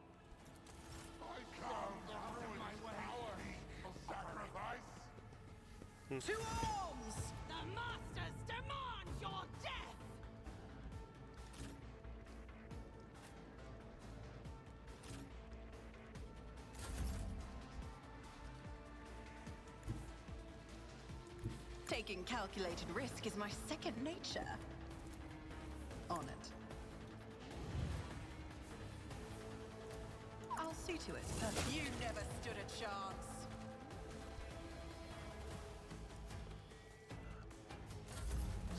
Speaker 13: I come to ruin my power of sacrifice.
Speaker 2: To arms!
Speaker 8: The Masters demand your death!
Speaker 3: Taking calculated risk is my second nature. On it. I'll see to it.
Speaker 2: You never stood a chance.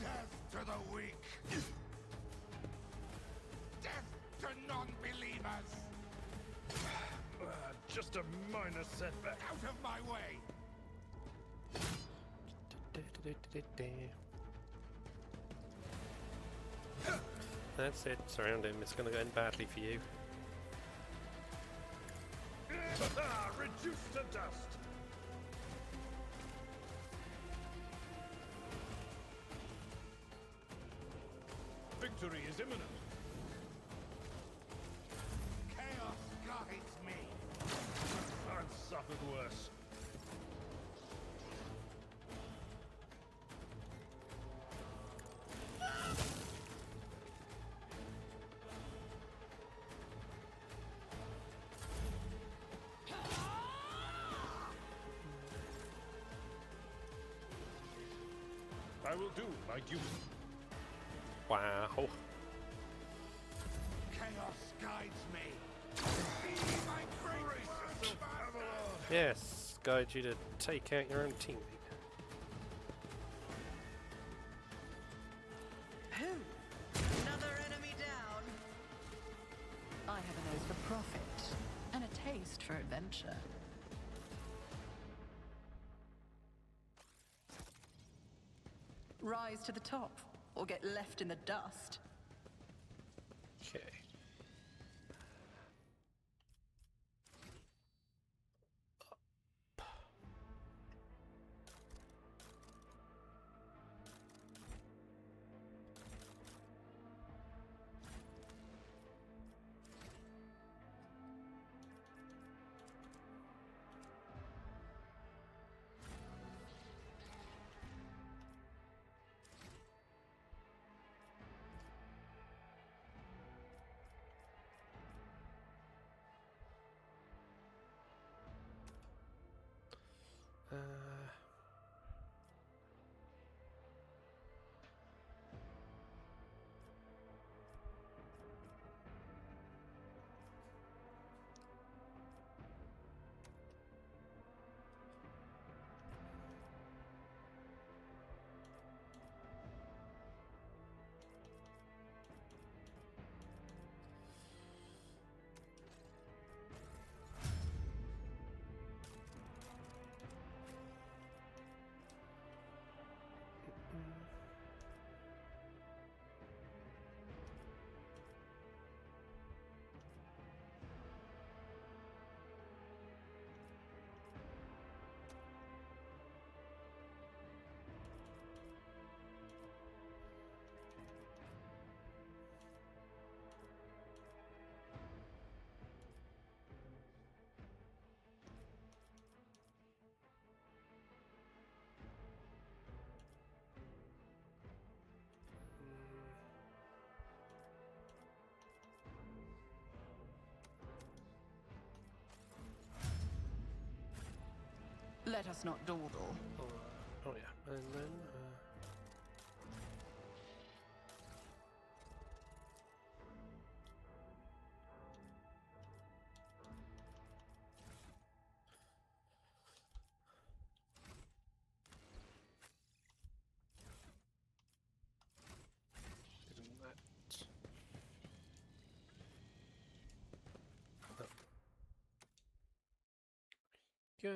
Speaker 13: Death to the weak. Death to non-believers.
Speaker 7: Just a minor setback.
Speaker 13: Out of my way.
Speaker 1: That's it. Surround him. It's going to go in badly for you.
Speaker 7: Reduced to dust! Victory is imminent.
Speaker 13: Chaos guides me.
Speaker 7: I've suffered worse. I will do like you.
Speaker 1: Wow.
Speaker 13: Chaos guides me. Be my great master.
Speaker 1: Yes, guide you to take out your own teammate.
Speaker 3: Who?
Speaker 2: Another enemy down.
Speaker 3: I have a nose for profit and a taste for adventure. Rise to the top or get left in the dust.
Speaker 1: Okay.
Speaker 3: Let us not dawdle.
Speaker 1: Oh yeah, and then go.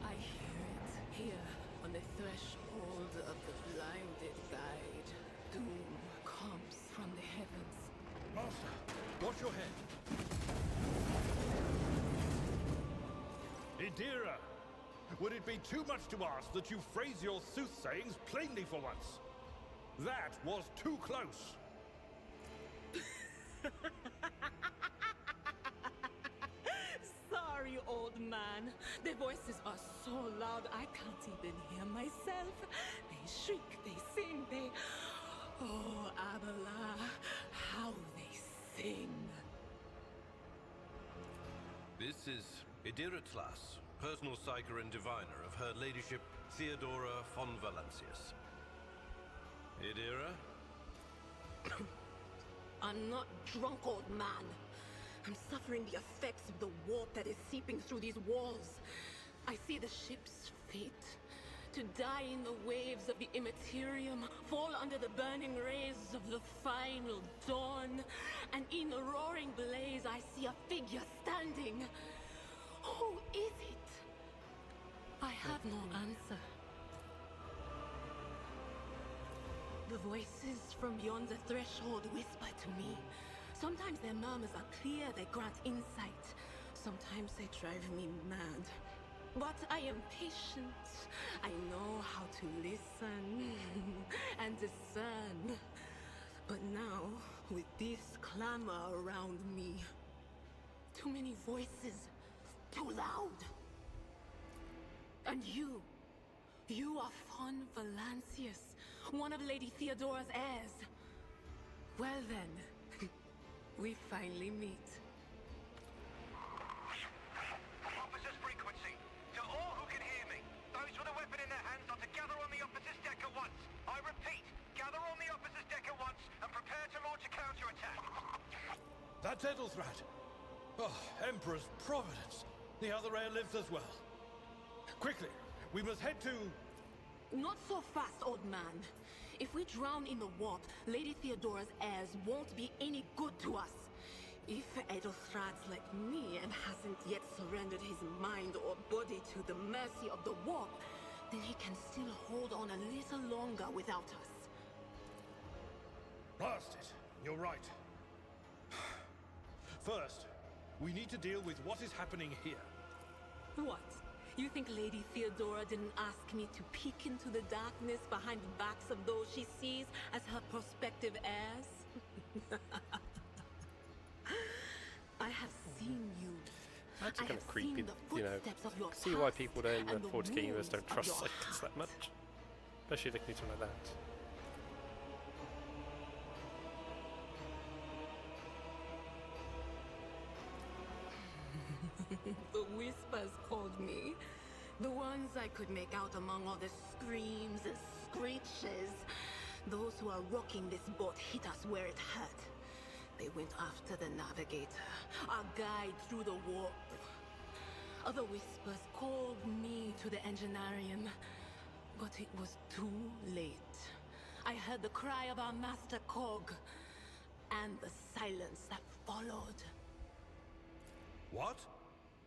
Speaker 8: I hear it here on the threshold of the blinded guide. Doom comes from the heavens.
Speaker 7: Master, watch your head. Idira, would it be too much to ask that you phrase your soothsayings plainly for once? That was too close.
Speaker 8: Sorry, old man. Their voices are so loud I can't even hear myself. They shriek, they sing, they... Oh, Abela, how they sing.
Speaker 14: This is Idira Tlas, personal psyker and diviner of Her Ladyship Theodora von Valancius. Idira?
Speaker 8: I'm not drunk, old man. I'm suffering the effects of the warp that is seeping through these walls. I see the ship's fate. To die in the waves of the immaterium, fall under the burning rays of the final dawn. And in the roaring blaze, I see a figure standing. Who is it? I have no answer. The voices from beyond the threshold whisper to me. Sometimes their murmurs are clear, they grant insight. Sometimes they drive me mad. But I am patient. I know how to listen and discern. But now, with this clamor around me, too many voices, too loud. And you are von Valancius, one of Lady Theodora's heirs. Well then, we finally meet.
Speaker 5: Officers frequency. To all who can hear me, those with a weapon in their hands are to gather on the officer's deck at once. I repeat, gather on the officer's deck at once and prepare to launch a counterattack.
Speaker 7: That's Ethelthrat. Oh, Emperor's Providence. The other heir lives as well. Quickly, we must head to...
Speaker 8: Not so fast, old man. If we drown in the warp, Lady Theodora's heirs won't be any good to us. If Ethelthrat's like me and hasn't yet surrendered his mind or body to the mercy of the warp, then he can still hold on a little longer without us.
Speaker 7: Blast it. You're right. First, we need to deal with what is happening here.
Speaker 8: What? You think Lady Theodora didn't ask me to peek into the darkness behind the backs of those she sees as her prospective heirs? I have seen you.
Speaker 1: That's
Speaker 8: I
Speaker 1: kind
Speaker 8: have
Speaker 1: of creepy,
Speaker 8: seen the
Speaker 1: you know.
Speaker 8: footsteps of your
Speaker 1: See why
Speaker 8: past
Speaker 1: people in the
Speaker 8: and the
Speaker 1: 40k universe don't
Speaker 8: wounds of
Speaker 1: trust
Speaker 8: your
Speaker 1: psychics that
Speaker 8: heart.
Speaker 1: much. Especially if they can do something like that.
Speaker 8: The whispers called me. The ones I could make out among all the screams and screeches. Those who are rocking this boat hit us where it hurt. They went after the navigator, our guide through the warp. Other whispers called me to the enginarium, but it was too late. I heard the cry of our master Cog, and the silence that followed.
Speaker 7: What?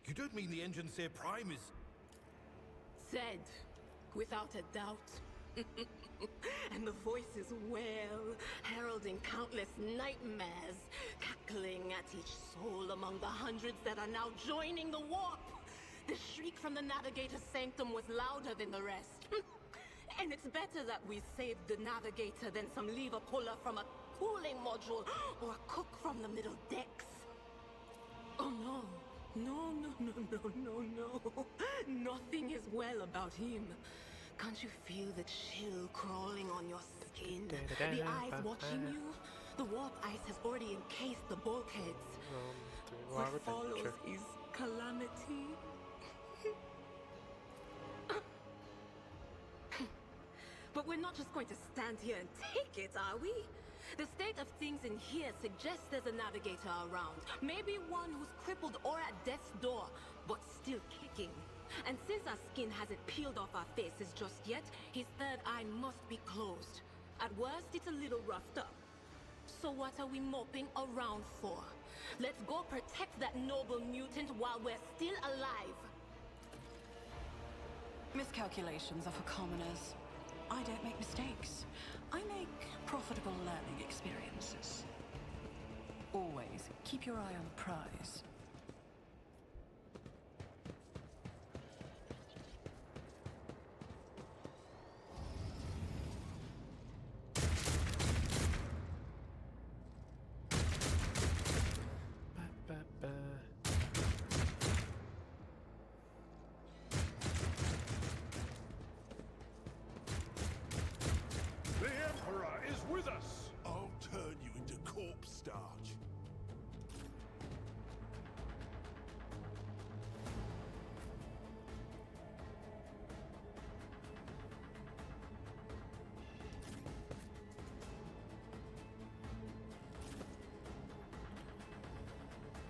Speaker 7: You don't mean the Engineer Prime is...
Speaker 8: Said, without a doubt. And the voices wail, heralding countless nightmares, cackling at each soul among the hundreds that are now joining the warp. The shriek from the Navigator's sanctum was louder than the rest. And it's better that we saved the Navigator than some lever puller from a cooling module or a cook from the middle decks. Oh no. No. Nothing is well about him. Can't you feel the chill crawling on your skin? The eyes watching you? The warp ice has already encased the bulkheads. What follows is calamity. But we're not just going to stand here and take it, are we? The state of things in here suggests there's a navigator around. Maybe one who's crippled or at death's door, but still kicking. And since our skin hasn't peeled off our faces just yet, his third eye must be closed. At worst, it's a little roughed up. So what are we moping around for? Let's go protect that noble mutant while we're still alive.
Speaker 3: Miscalculations are for commoners. I don't make mistakes. I make profitable learning experiences. Always keep your eye on the prize.
Speaker 7: The Emperor is with us!
Speaker 13: I'll turn you into corpse starch.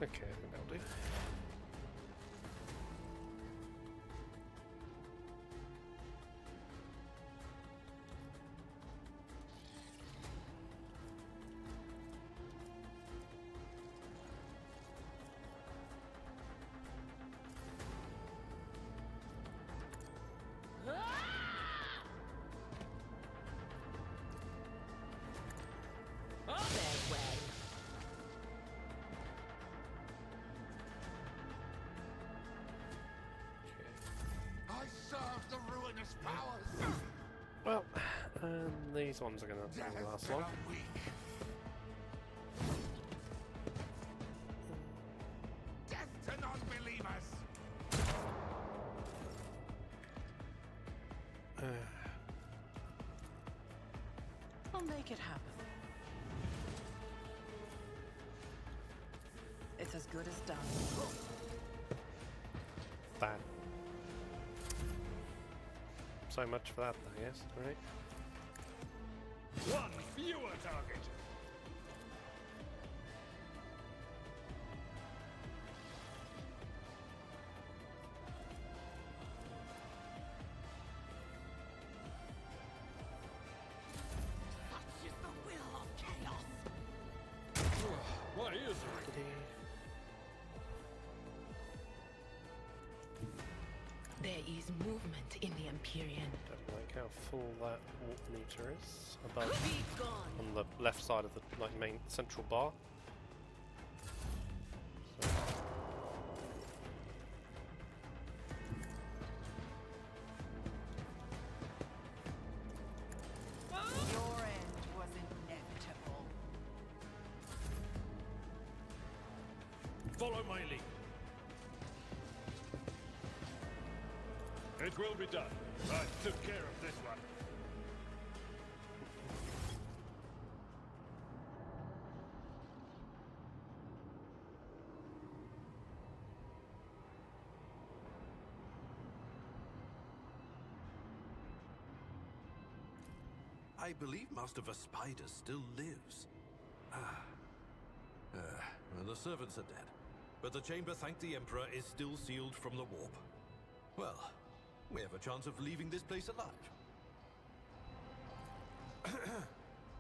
Speaker 1: Okay, I think that'll do.
Speaker 13: I serve the ruinous powers.
Speaker 1: Well, these ones are going to last long.
Speaker 13: Death to non-believers.
Speaker 3: I'll make it happen. It's as good as done.
Speaker 1: Bad. So much for that, I guess, right?
Speaker 7: One fewer target!
Speaker 8: Such is the will of chaos.
Speaker 7: Why is it?
Speaker 8: There is movement in the Empyrean.
Speaker 1: Don't like how full that warp meter is above
Speaker 8: Be gone.
Speaker 1: on the left side of the main central bar. So,
Speaker 3: Your end was inevitable.
Speaker 7: Follow my lead. It will be done. I took care of this one.
Speaker 14: I believe Master Vespider still lives. Well, the servants are dead, but the chamber, thank the Emperor, is still sealed from the warp. Well, we have a chance of leaving this place alive.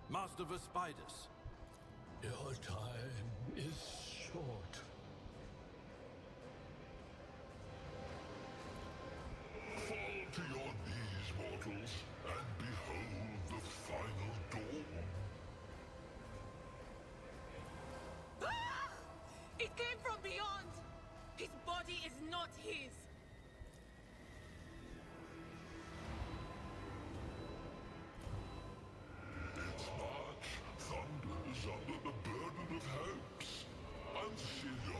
Speaker 14: Master Vespidus.
Speaker 13: Your time is short. Fall to your knees, mortals, and behold the final dawn.
Speaker 8: Ah! It came from beyond. His body is not his.
Speaker 13: Its march thunders under the burden of hopes. Unseal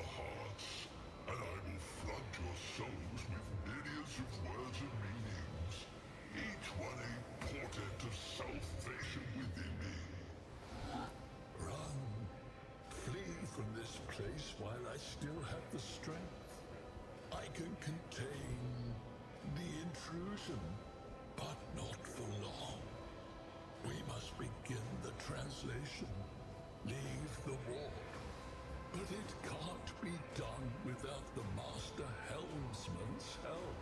Speaker 13: face while I still have the strength. I can contain the intrusion, but not for long. We must begin the translation. Leave the war. But it can't be done without the Master Helmsman's help.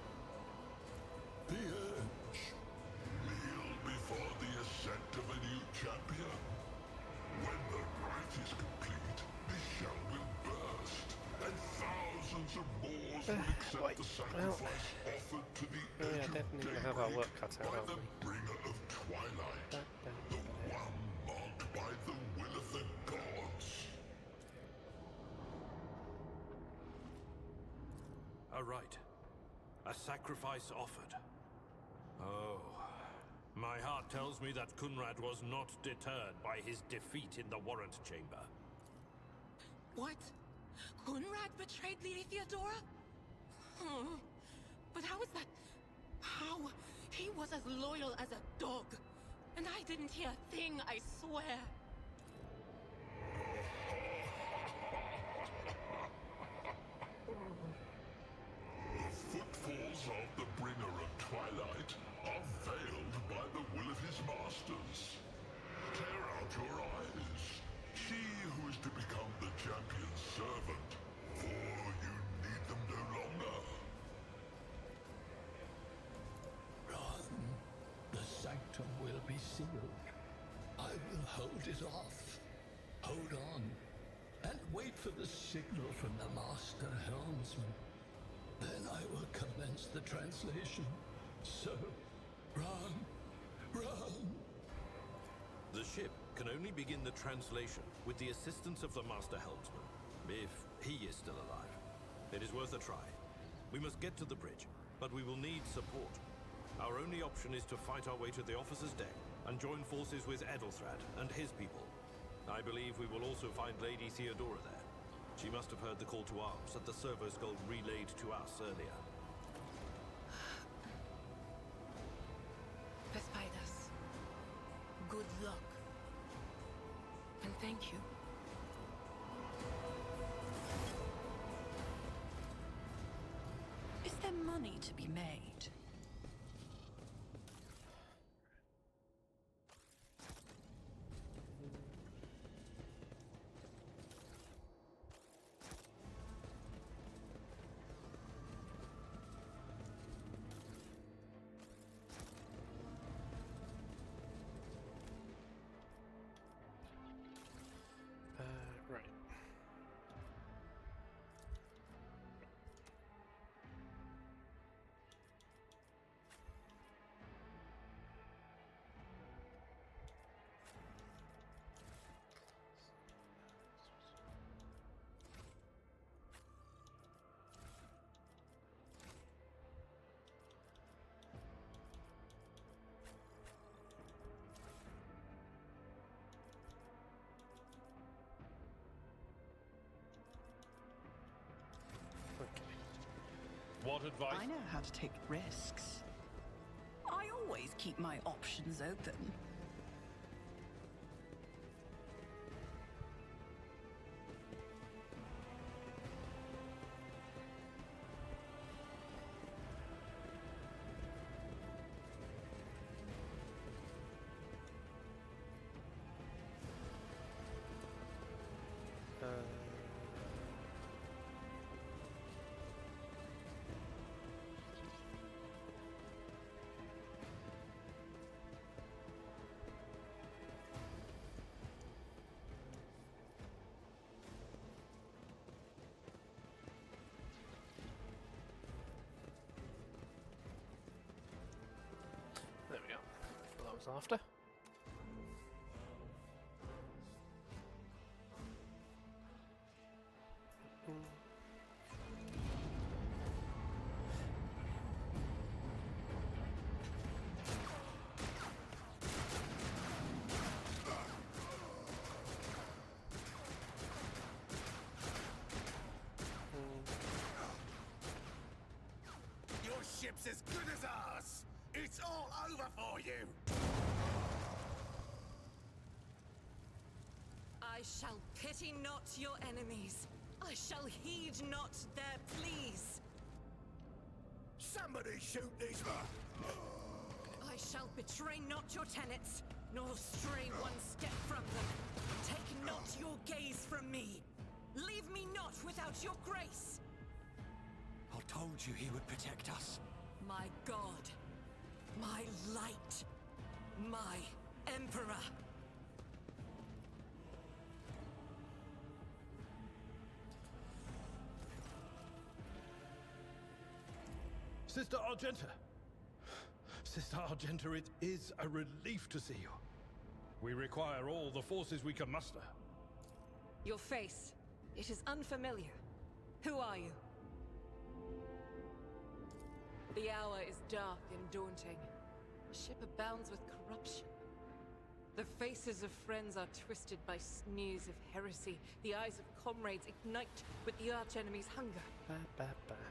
Speaker 13: The urge. Kneel before the ascent of a new champion. When the rite is complete, the shell will burst, and thousands of Moors will accept the sacrifice offered to the edge of
Speaker 1: definitely gonna have our work cut out,
Speaker 13: by
Speaker 1: aren't
Speaker 13: the
Speaker 1: we?
Speaker 13: bringer of twilight, the one marked by the will of the gods.
Speaker 14: A rite. A sacrifice offered. Oh. My heart tells me that Kunrad was not deterred by his defeat in the warrant chamber.
Speaker 8: What? Kunrad betrayed Lady Theodora? Oh, but how is that? How? He was as loyal as a dog. And I didn't hear a thing, I swear.
Speaker 13: The footfalls of the bringer of twilight are veiled by the will of his masters. Tear out your eyes. She who is to become the champion's servant, for you need them no longer.
Speaker 15: Run. The sanctum will be sealed. I will hold it off. Hold on. And wait for the signal from the Master Helmsman. Then I will commence the translation. So, run. Run.
Speaker 14: The ship can only begin the translation with the assistance of the Master Helmsman, if he is still alive. It is worth a try. We must get to the bridge, but we will need support. Our only option is to fight our way to the officer's deck and join forces with Edelthrad and his people. I believe we will also find Lady Theodora there. She must have heard the call to arms that the servo skull relayed to us earlier.
Speaker 8: Vespidus, good luck. And thank you.
Speaker 3: Is there money to be made?
Speaker 1: Right.
Speaker 12: What advice?
Speaker 3: I know how to take risks. I always keep my options open. There we go. That's what I was after.
Speaker 16: Your ship's as good as ours! It's all over for you!
Speaker 17: I shall pity not your enemies.
Speaker 8: I shall heed not their pleas.
Speaker 16: Somebody shoot these.
Speaker 8: I shall betray not your tenets, nor stray one step from them. Take not your gaze from me. Leave me not without your grace.
Speaker 5: I told you he would protect us.
Speaker 8: My God, my light, my Emperor.
Speaker 7: Sister Argenta! Sister Argenta, it is a relief to see you. We require all the forces we can muster.
Speaker 8: Your face, it is unfamiliar. Who are you? The hour is dark and daunting. The ship abounds with corruption. The faces of friends are twisted by sneers of heresy. The eyes of comrades ignite with the archenemy's hunger.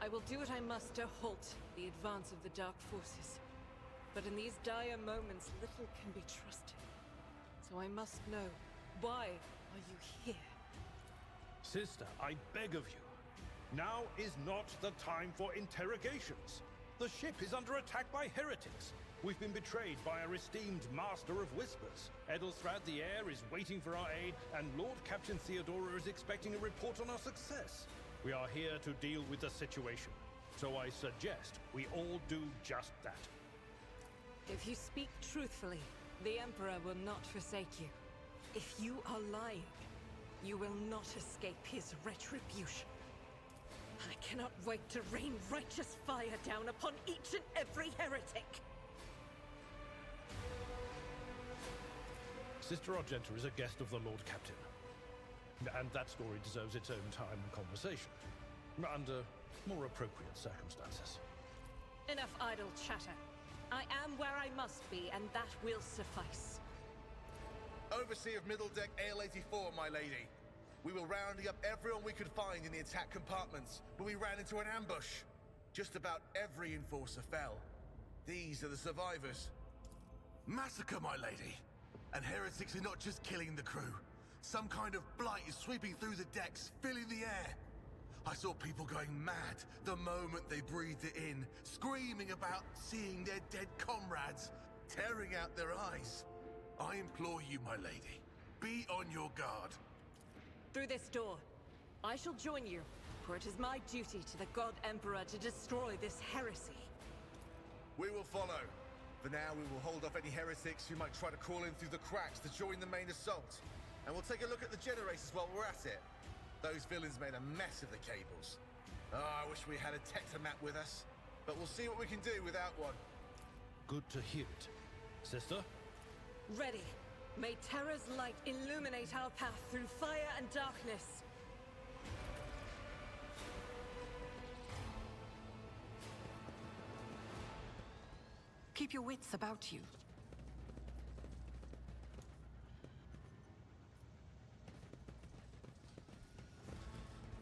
Speaker 8: I will do what I must to halt the advance of the dark forces. But in these dire moments, little can be trusted. So I must know, why are you here?
Speaker 7: Sister, I beg of you. Now is not the time for interrogations. The ship is under attack by heretics. We've been betrayed by our esteemed Master of Whispers. Edelstrad the Heir is waiting for our aid, and Lord Captain Theodora is expecting a report on our success. We are here to deal with the situation. So I suggest we all do just that.
Speaker 8: If you speak truthfully, the Emperor will not forsake you. If you are lying, you will not escape his retribution. I cannot wait to rain righteous fire down upon each and every heretic.
Speaker 7: Sister Argenta is a guest of the Lord Captain. And that story deserves its own time and conversation. Under more appropriate circumstances.
Speaker 8: Enough idle chatter. I am where I must be, and that will suffice.
Speaker 17: Overseer of Middle Deck AL-84, my lady. We were rounding up everyone we could find in the attack compartments, but we ran into an ambush. Just about every enforcer fell. These are the survivors.
Speaker 16: Massacre, my lady. And heretics are not just killing the crew. Some kind of blight is sweeping through the decks, filling the air. I saw people going mad the moment they breathed it in, screaming about seeing their dead comrades, tearing out their eyes. I implore you, my lady, be on your guard.
Speaker 8: Through this door, I shall join you, for it is my duty to the God Emperor to destroy this heresy.
Speaker 17: We will follow. For now, we will hold off any heretics who might try to crawl in through the cracks to join the main assault. And we'll take a look at the generators while we're at it. Those villains made a mess of the cables. Oh, I wish we had a Tectomat with us. But we'll see what we can do without one.
Speaker 7: Good to hear it. Sister?
Speaker 8: Ready. May Terra's light illuminate our path through fire and darkness.
Speaker 3: Keep your wits about you.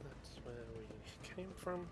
Speaker 1: That's where we came from.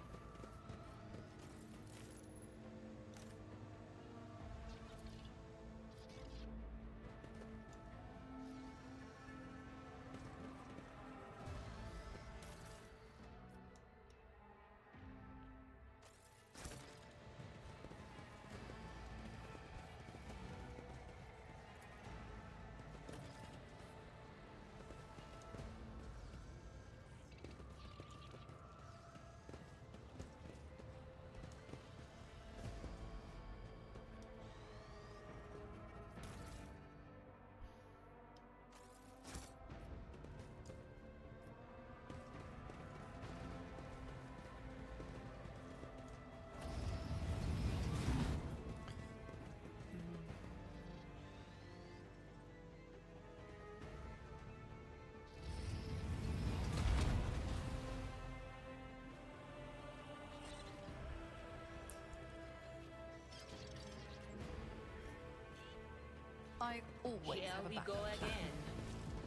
Speaker 3: I always
Speaker 8: Shall
Speaker 3: have a
Speaker 8: we
Speaker 3: backup
Speaker 8: go
Speaker 3: plan.
Speaker 8: again?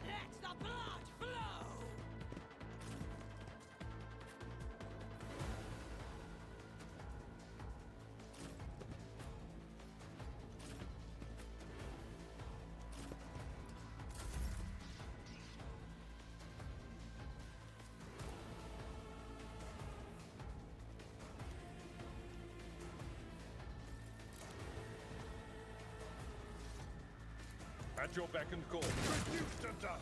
Speaker 2: Let the blood flow!
Speaker 7: At your beck and call. Reduced to dust!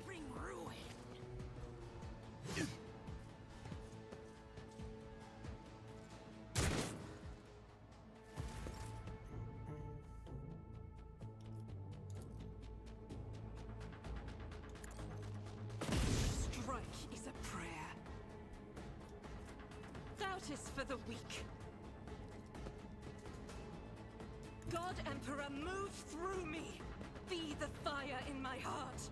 Speaker 8: Bring ruin.
Speaker 3: Strike is a prayer. Doubt is for the weak. God Emperor, move through me. Be the fire in my heart.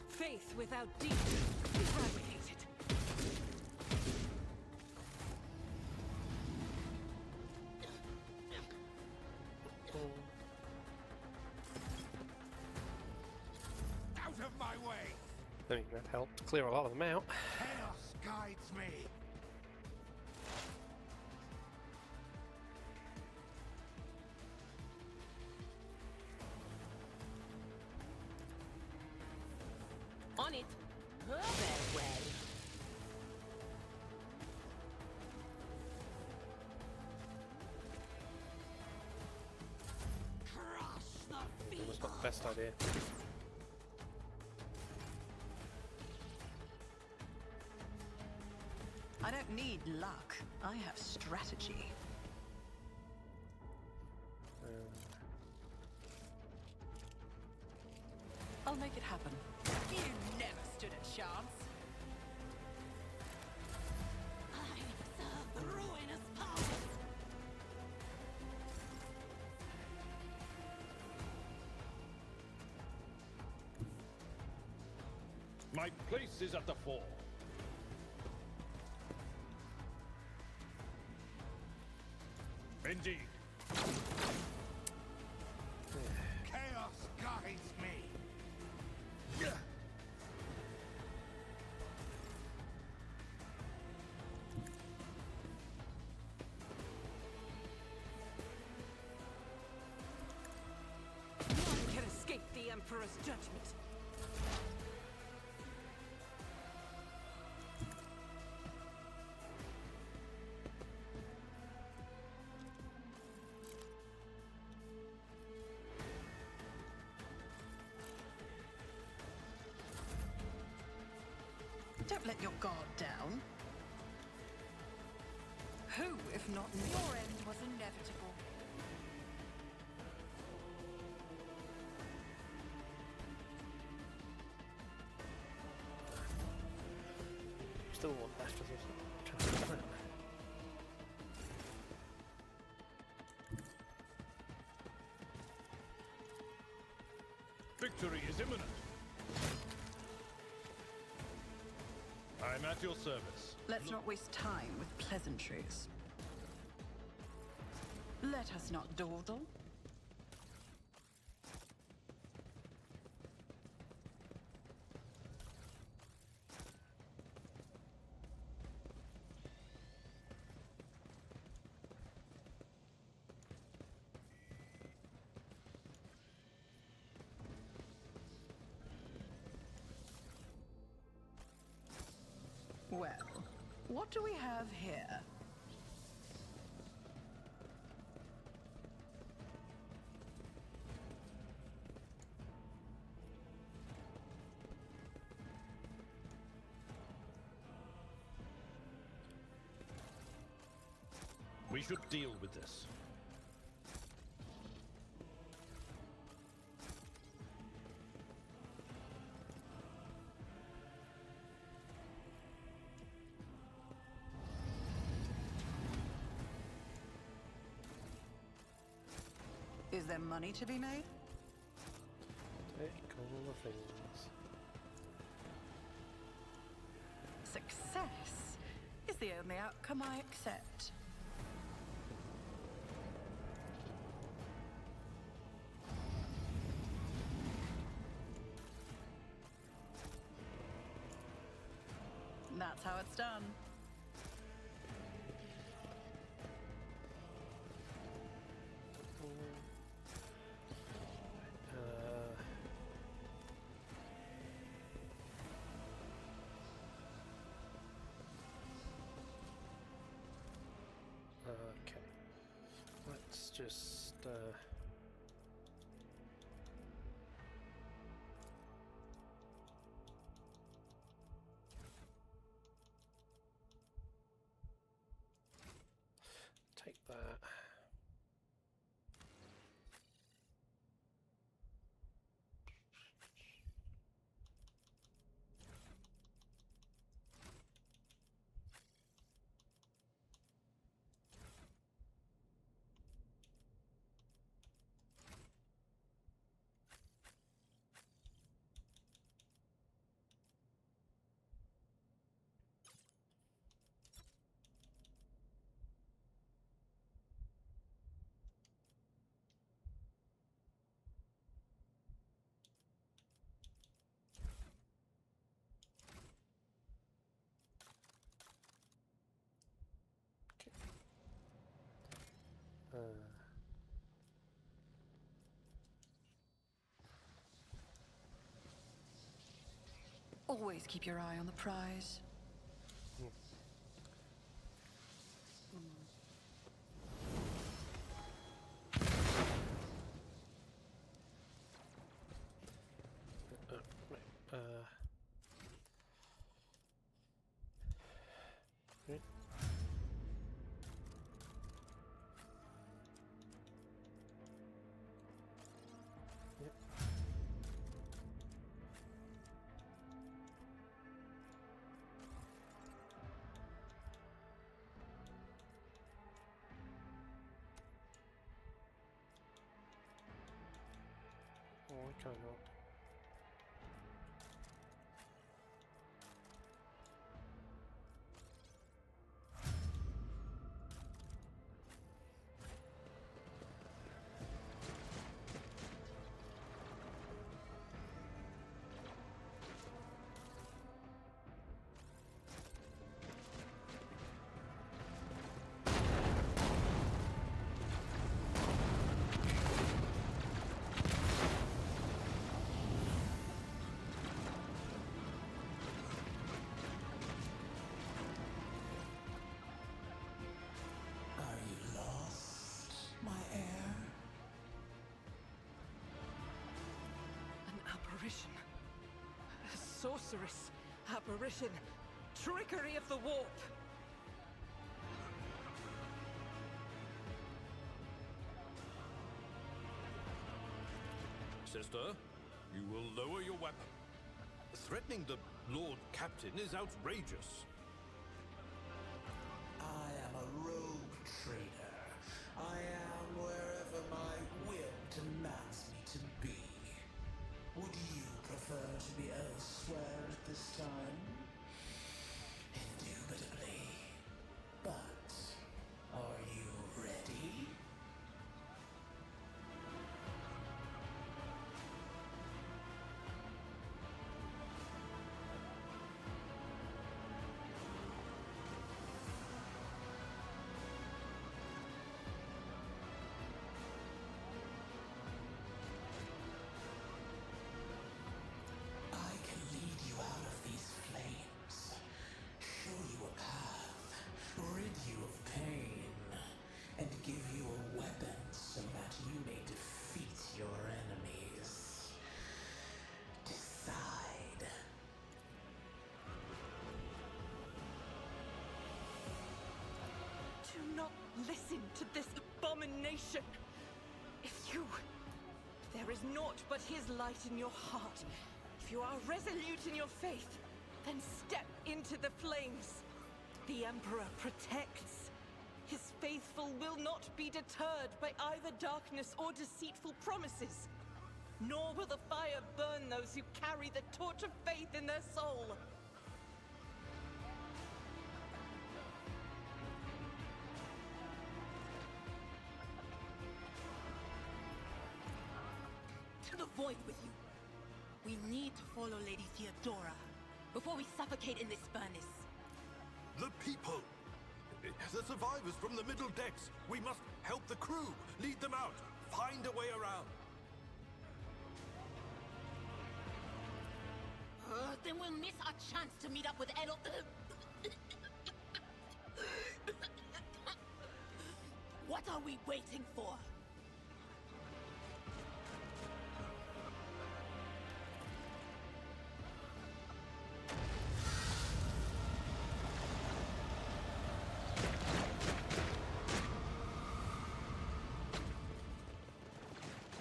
Speaker 3: Faith without deed is eradicated.
Speaker 5: Out of my way!
Speaker 1: I think that helped clear a lot of them out.
Speaker 5: Chaos guides me!
Speaker 8: On it. Farewell. Crush the feet.
Speaker 1: Almost not the best idea.
Speaker 3: I don't need luck. I have strategy. I'll make it happen. You never stood a chance.
Speaker 8: I serve the ruinous powers.
Speaker 7: My place is at the fore. Indeed.
Speaker 5: Chaos guides me!
Speaker 3: None can escape the Emperor's judgment. Don't let your guard down. Who, if not me? Your end was inevitable.
Speaker 1: Still want left as well.
Speaker 7: Victory is imminent. I'm at your service.
Speaker 3: Let's not waste time with pleasantries. Let us not dawdle. Well, what do we have here?
Speaker 7: We should deal with this.
Speaker 3: Is there money to be made?
Speaker 1: Take all the things.
Speaker 3: Success is the only outcome I accept. That's how it's done.
Speaker 1: just take that.
Speaker 3: Always keep your eye on the prize.
Speaker 1: Right. Yep. Oh, I cannot.
Speaker 15: Are you lost, my heir?
Speaker 18: An apparition. A sorceress. Apparition. Trickery of the warp.
Speaker 14: Sister, you will lower your weapon. Threatening the Lord Captain is outrageous.
Speaker 15: I am a rogue trader. I am wherever my will demands me to be. Would you prefer to be elsewhere at this time? Indubitably. But are you ready? I can lead you out of these flames, show you a path, rid you of pain, and give you a weapon so that you may defeat your enemies. Decide.
Speaker 18: Do not listen to this abomination. If there is naught but his light in your heart. If you are resolute in your faith, then step into the flames. The Emperor protects. His faithful will not be deterred by either darkness or deceitful promises. Nor will the fire burn those who carry the torch of faith in their soul.
Speaker 8: To the void with you. We need to follow Lady Theodora before we suffocate in this furnace.
Speaker 14: The people! The survivors from the middle decks! We must help the crew! Lead them out! Find a way around!
Speaker 8: Then we'll miss our chance to meet up with What are we waiting for?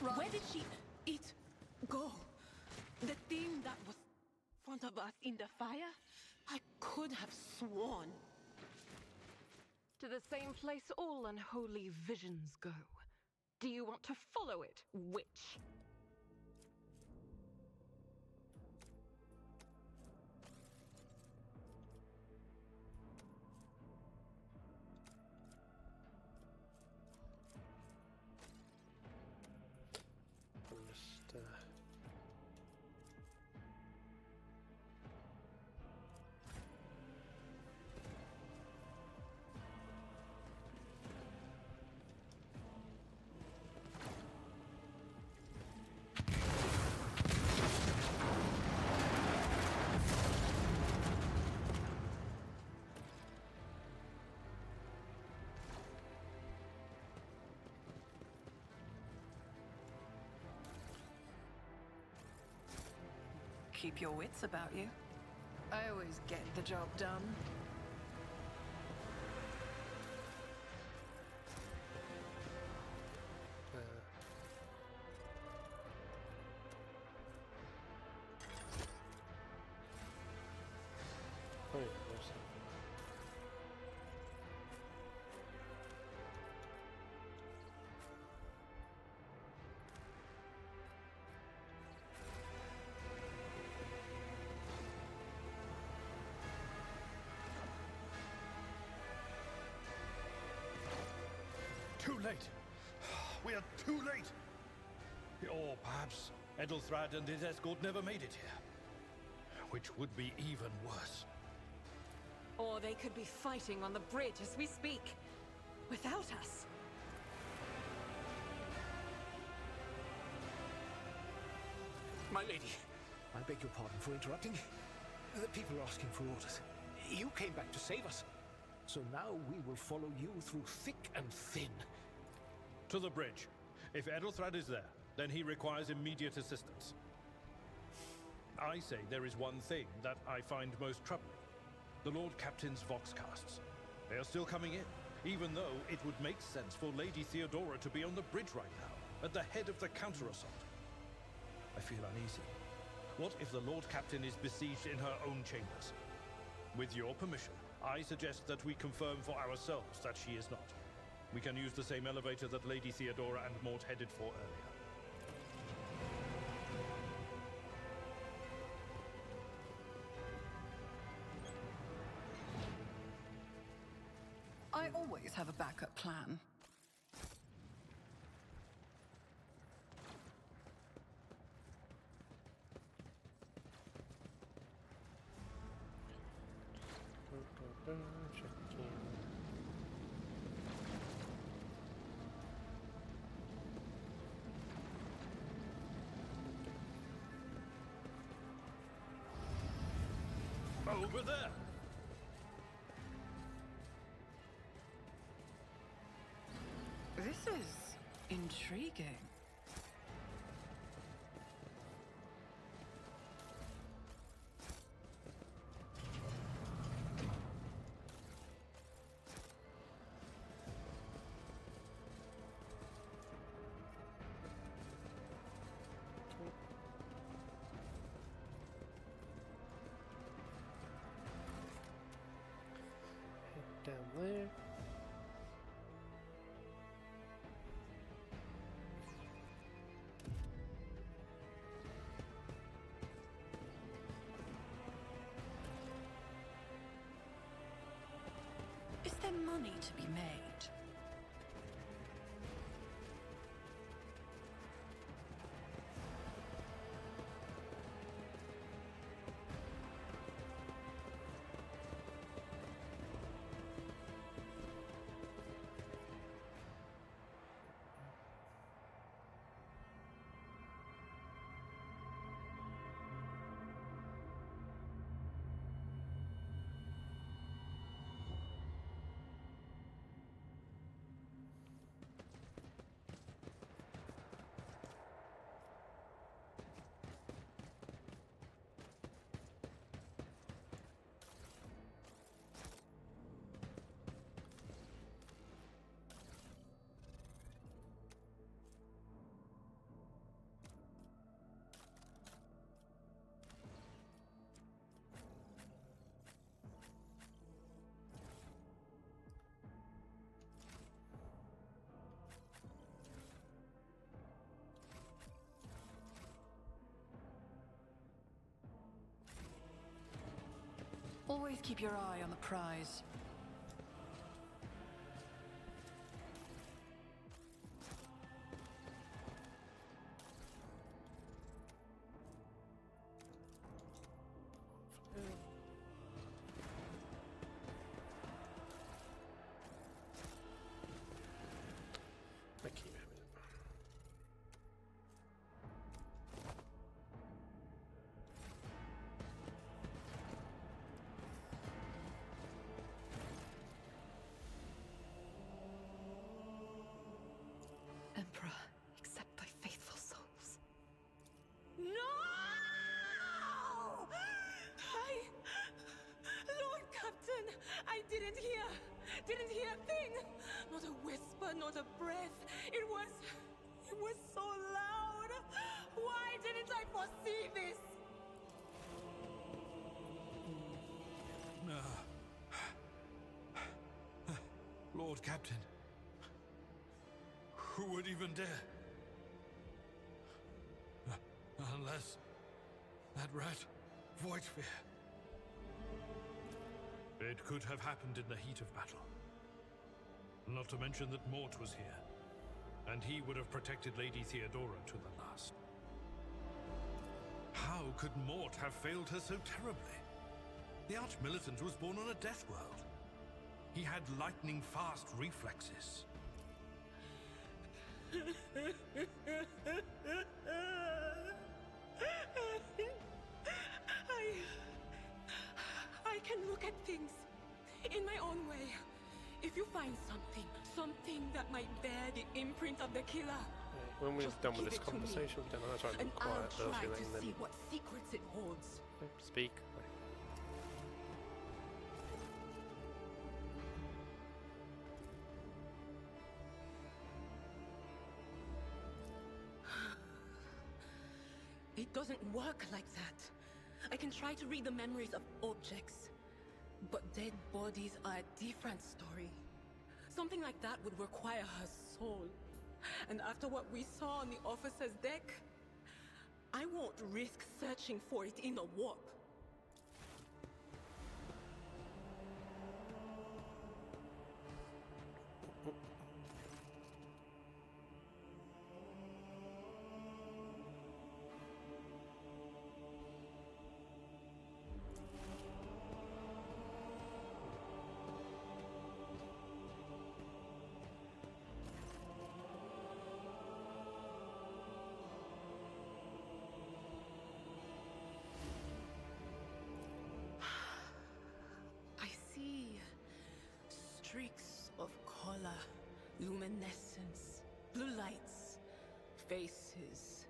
Speaker 8: Where did it go? The thing that was in front of us in the fire? I could have sworn.
Speaker 19: To the same place all unholy visions go. Do you want to follow it, witch?
Speaker 3: Keep your wits about you. I always get the job done.
Speaker 1: Oh, yeah, there's some.
Speaker 7: Too late! We are too late! Or perhaps Edelthrad and his escort never made it here. Which would be even worse.
Speaker 8: Or they could be fighting on the bridge as we speak, without us.
Speaker 20: My lady, I beg your pardon for interrupting. The people are asking for orders. You came back to save us. So now we will follow you through thick and thin.
Speaker 7: To the bridge. If Edelthrad is there, then he requires immediate assistance. I say there is one thing that I find most troubling. The Lord Captain's Voxcasts. They are still coming in, even though it would make sense for Lady Theodora to be on the bridge right now, at the head of the counter-assault. I feel uneasy. What if the Lord Captain is besieged in her own chambers? With your permission, I suggest that we confirm for ourselves that she is not. We can use the same elevator that Lady Theodora and Mort headed for earlier.
Speaker 3: I always have a backup plan.
Speaker 1: Check in.
Speaker 7: Over there!
Speaker 3: This is intriguing.
Speaker 1: Down there.
Speaker 3: Is there money to be made? Always keep your eye on the prize.
Speaker 19: Emperor, accept thy faithful souls.
Speaker 18: No! Lord Captain, I didn't hear a thing. Not a whisper, not a breath. It was so loud. Why didn't I foresee this?
Speaker 14: Lord Captain. Who would even dare? Unless that rat, Voidsphere.
Speaker 7: It could have happened in the heat of battle. Not to mention that Mort was here, and he would have protected Lady Theodora to the last. How could Mort have failed her so terribly? The Arch-Militant was born on a death world. He had lightning-fast reflexes.
Speaker 18: I can look at things in my own way. If you find something that might bear the imprint of the killer,
Speaker 1: When we're
Speaker 18: just
Speaker 1: done with
Speaker 18: give
Speaker 1: this
Speaker 18: it to me,
Speaker 1: conversation, we don't know how to
Speaker 18: and
Speaker 1: quiet
Speaker 18: I'll try
Speaker 1: feeling,
Speaker 18: to
Speaker 1: then
Speaker 18: see what secrets it holds.
Speaker 1: speak.
Speaker 18: It doesn't work like that. I can try to read the memories of objects, but dead bodies are a different story. Something like that would require her soul. And after what we saw on the officer's deck, I won't risk searching for it in the warp. Streaks of color, luminescence, blue lights, faces,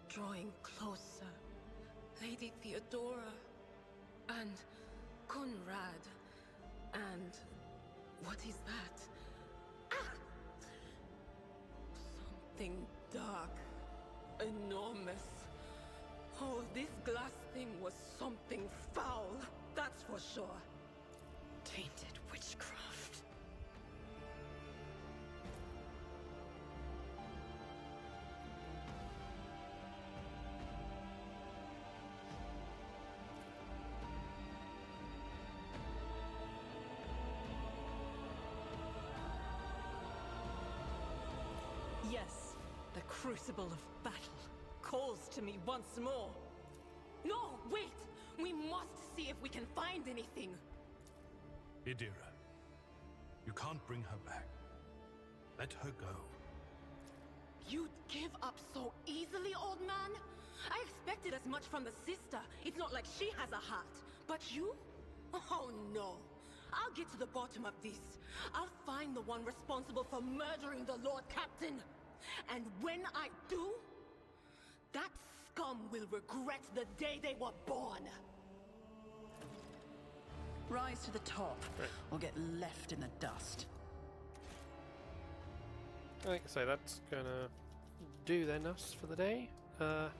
Speaker 18: drawing closer. Lady Theodora, and Conrad, and what is that? Ah! Something dark, enormous. Oh, this glass thing was something foul, that's for sure. Tainted witchcraft. Yes, the crucible of battle calls to me once more. No, wait! We must see if we can find anything.
Speaker 7: Idira, you can't bring her back. Let her go.
Speaker 18: You'd give up so easily, old man? I expected as much from the sister. It's not like she has a heart. But you? Oh no. I'll get to the bottom of this. I'll find the one responsible for murdering the Lord Captain. And when I do, that scum will regret the day they were born.
Speaker 3: Rise to the top, or get left in the dust.
Speaker 1: Like I say, that's gonna do then us for the day. Could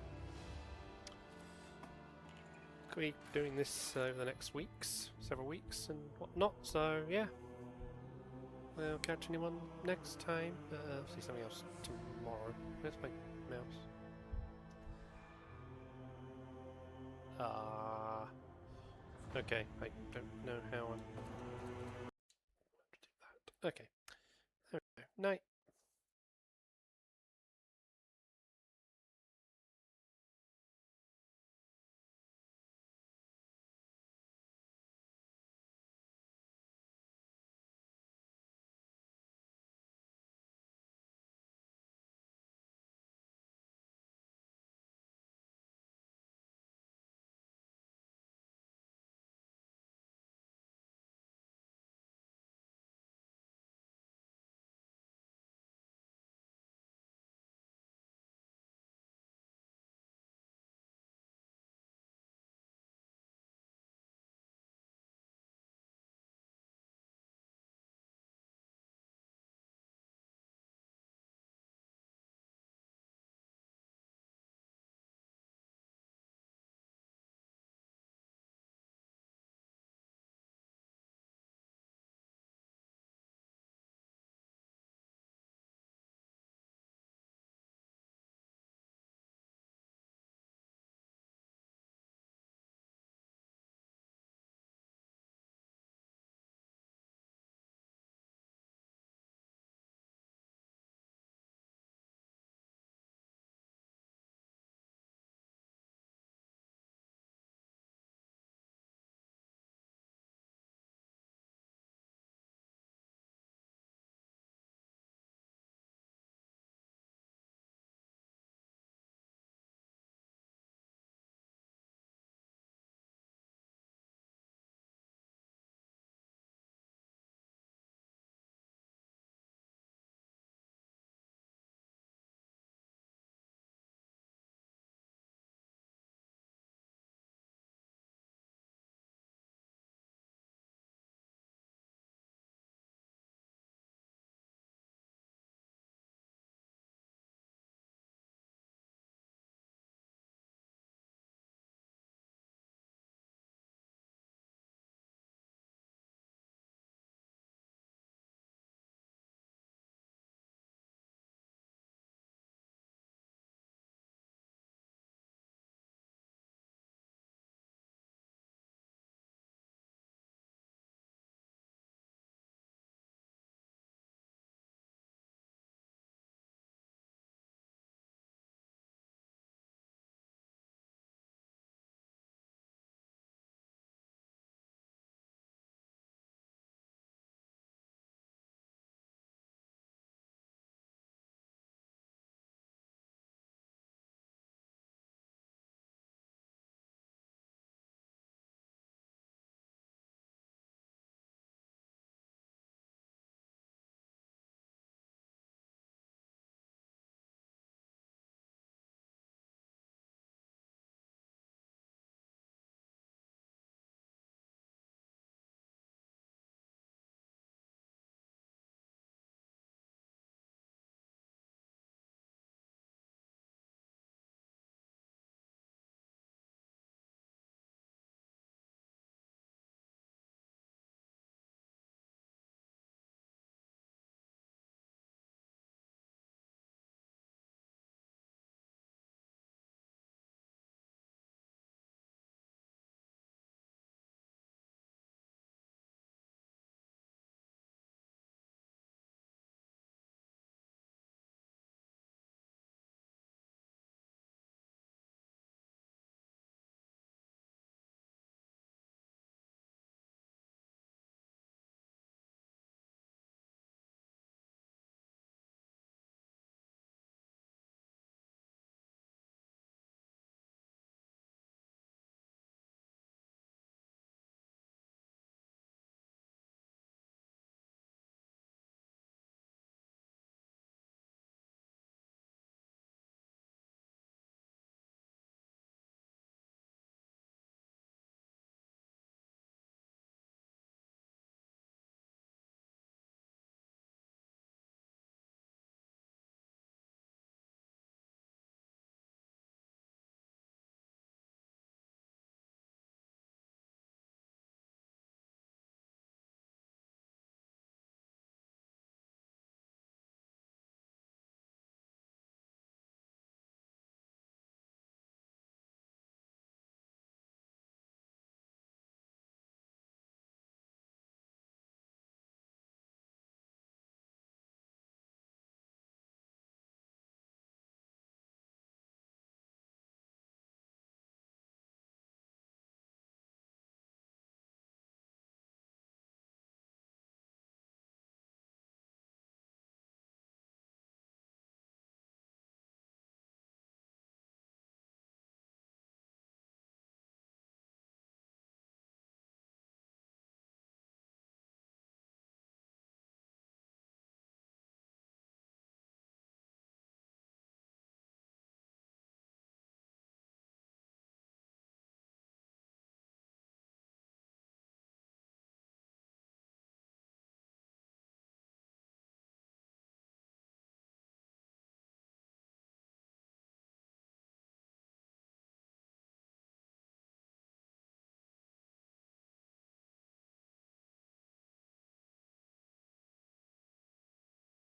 Speaker 1: be doing this over the next weeks, several weeks and whatnot, so yeah. We'll catch anyone next time. See something else tomorrow. Where's my mouse? Okay, I don't know how I'm to do that. Okay. There we go. Night.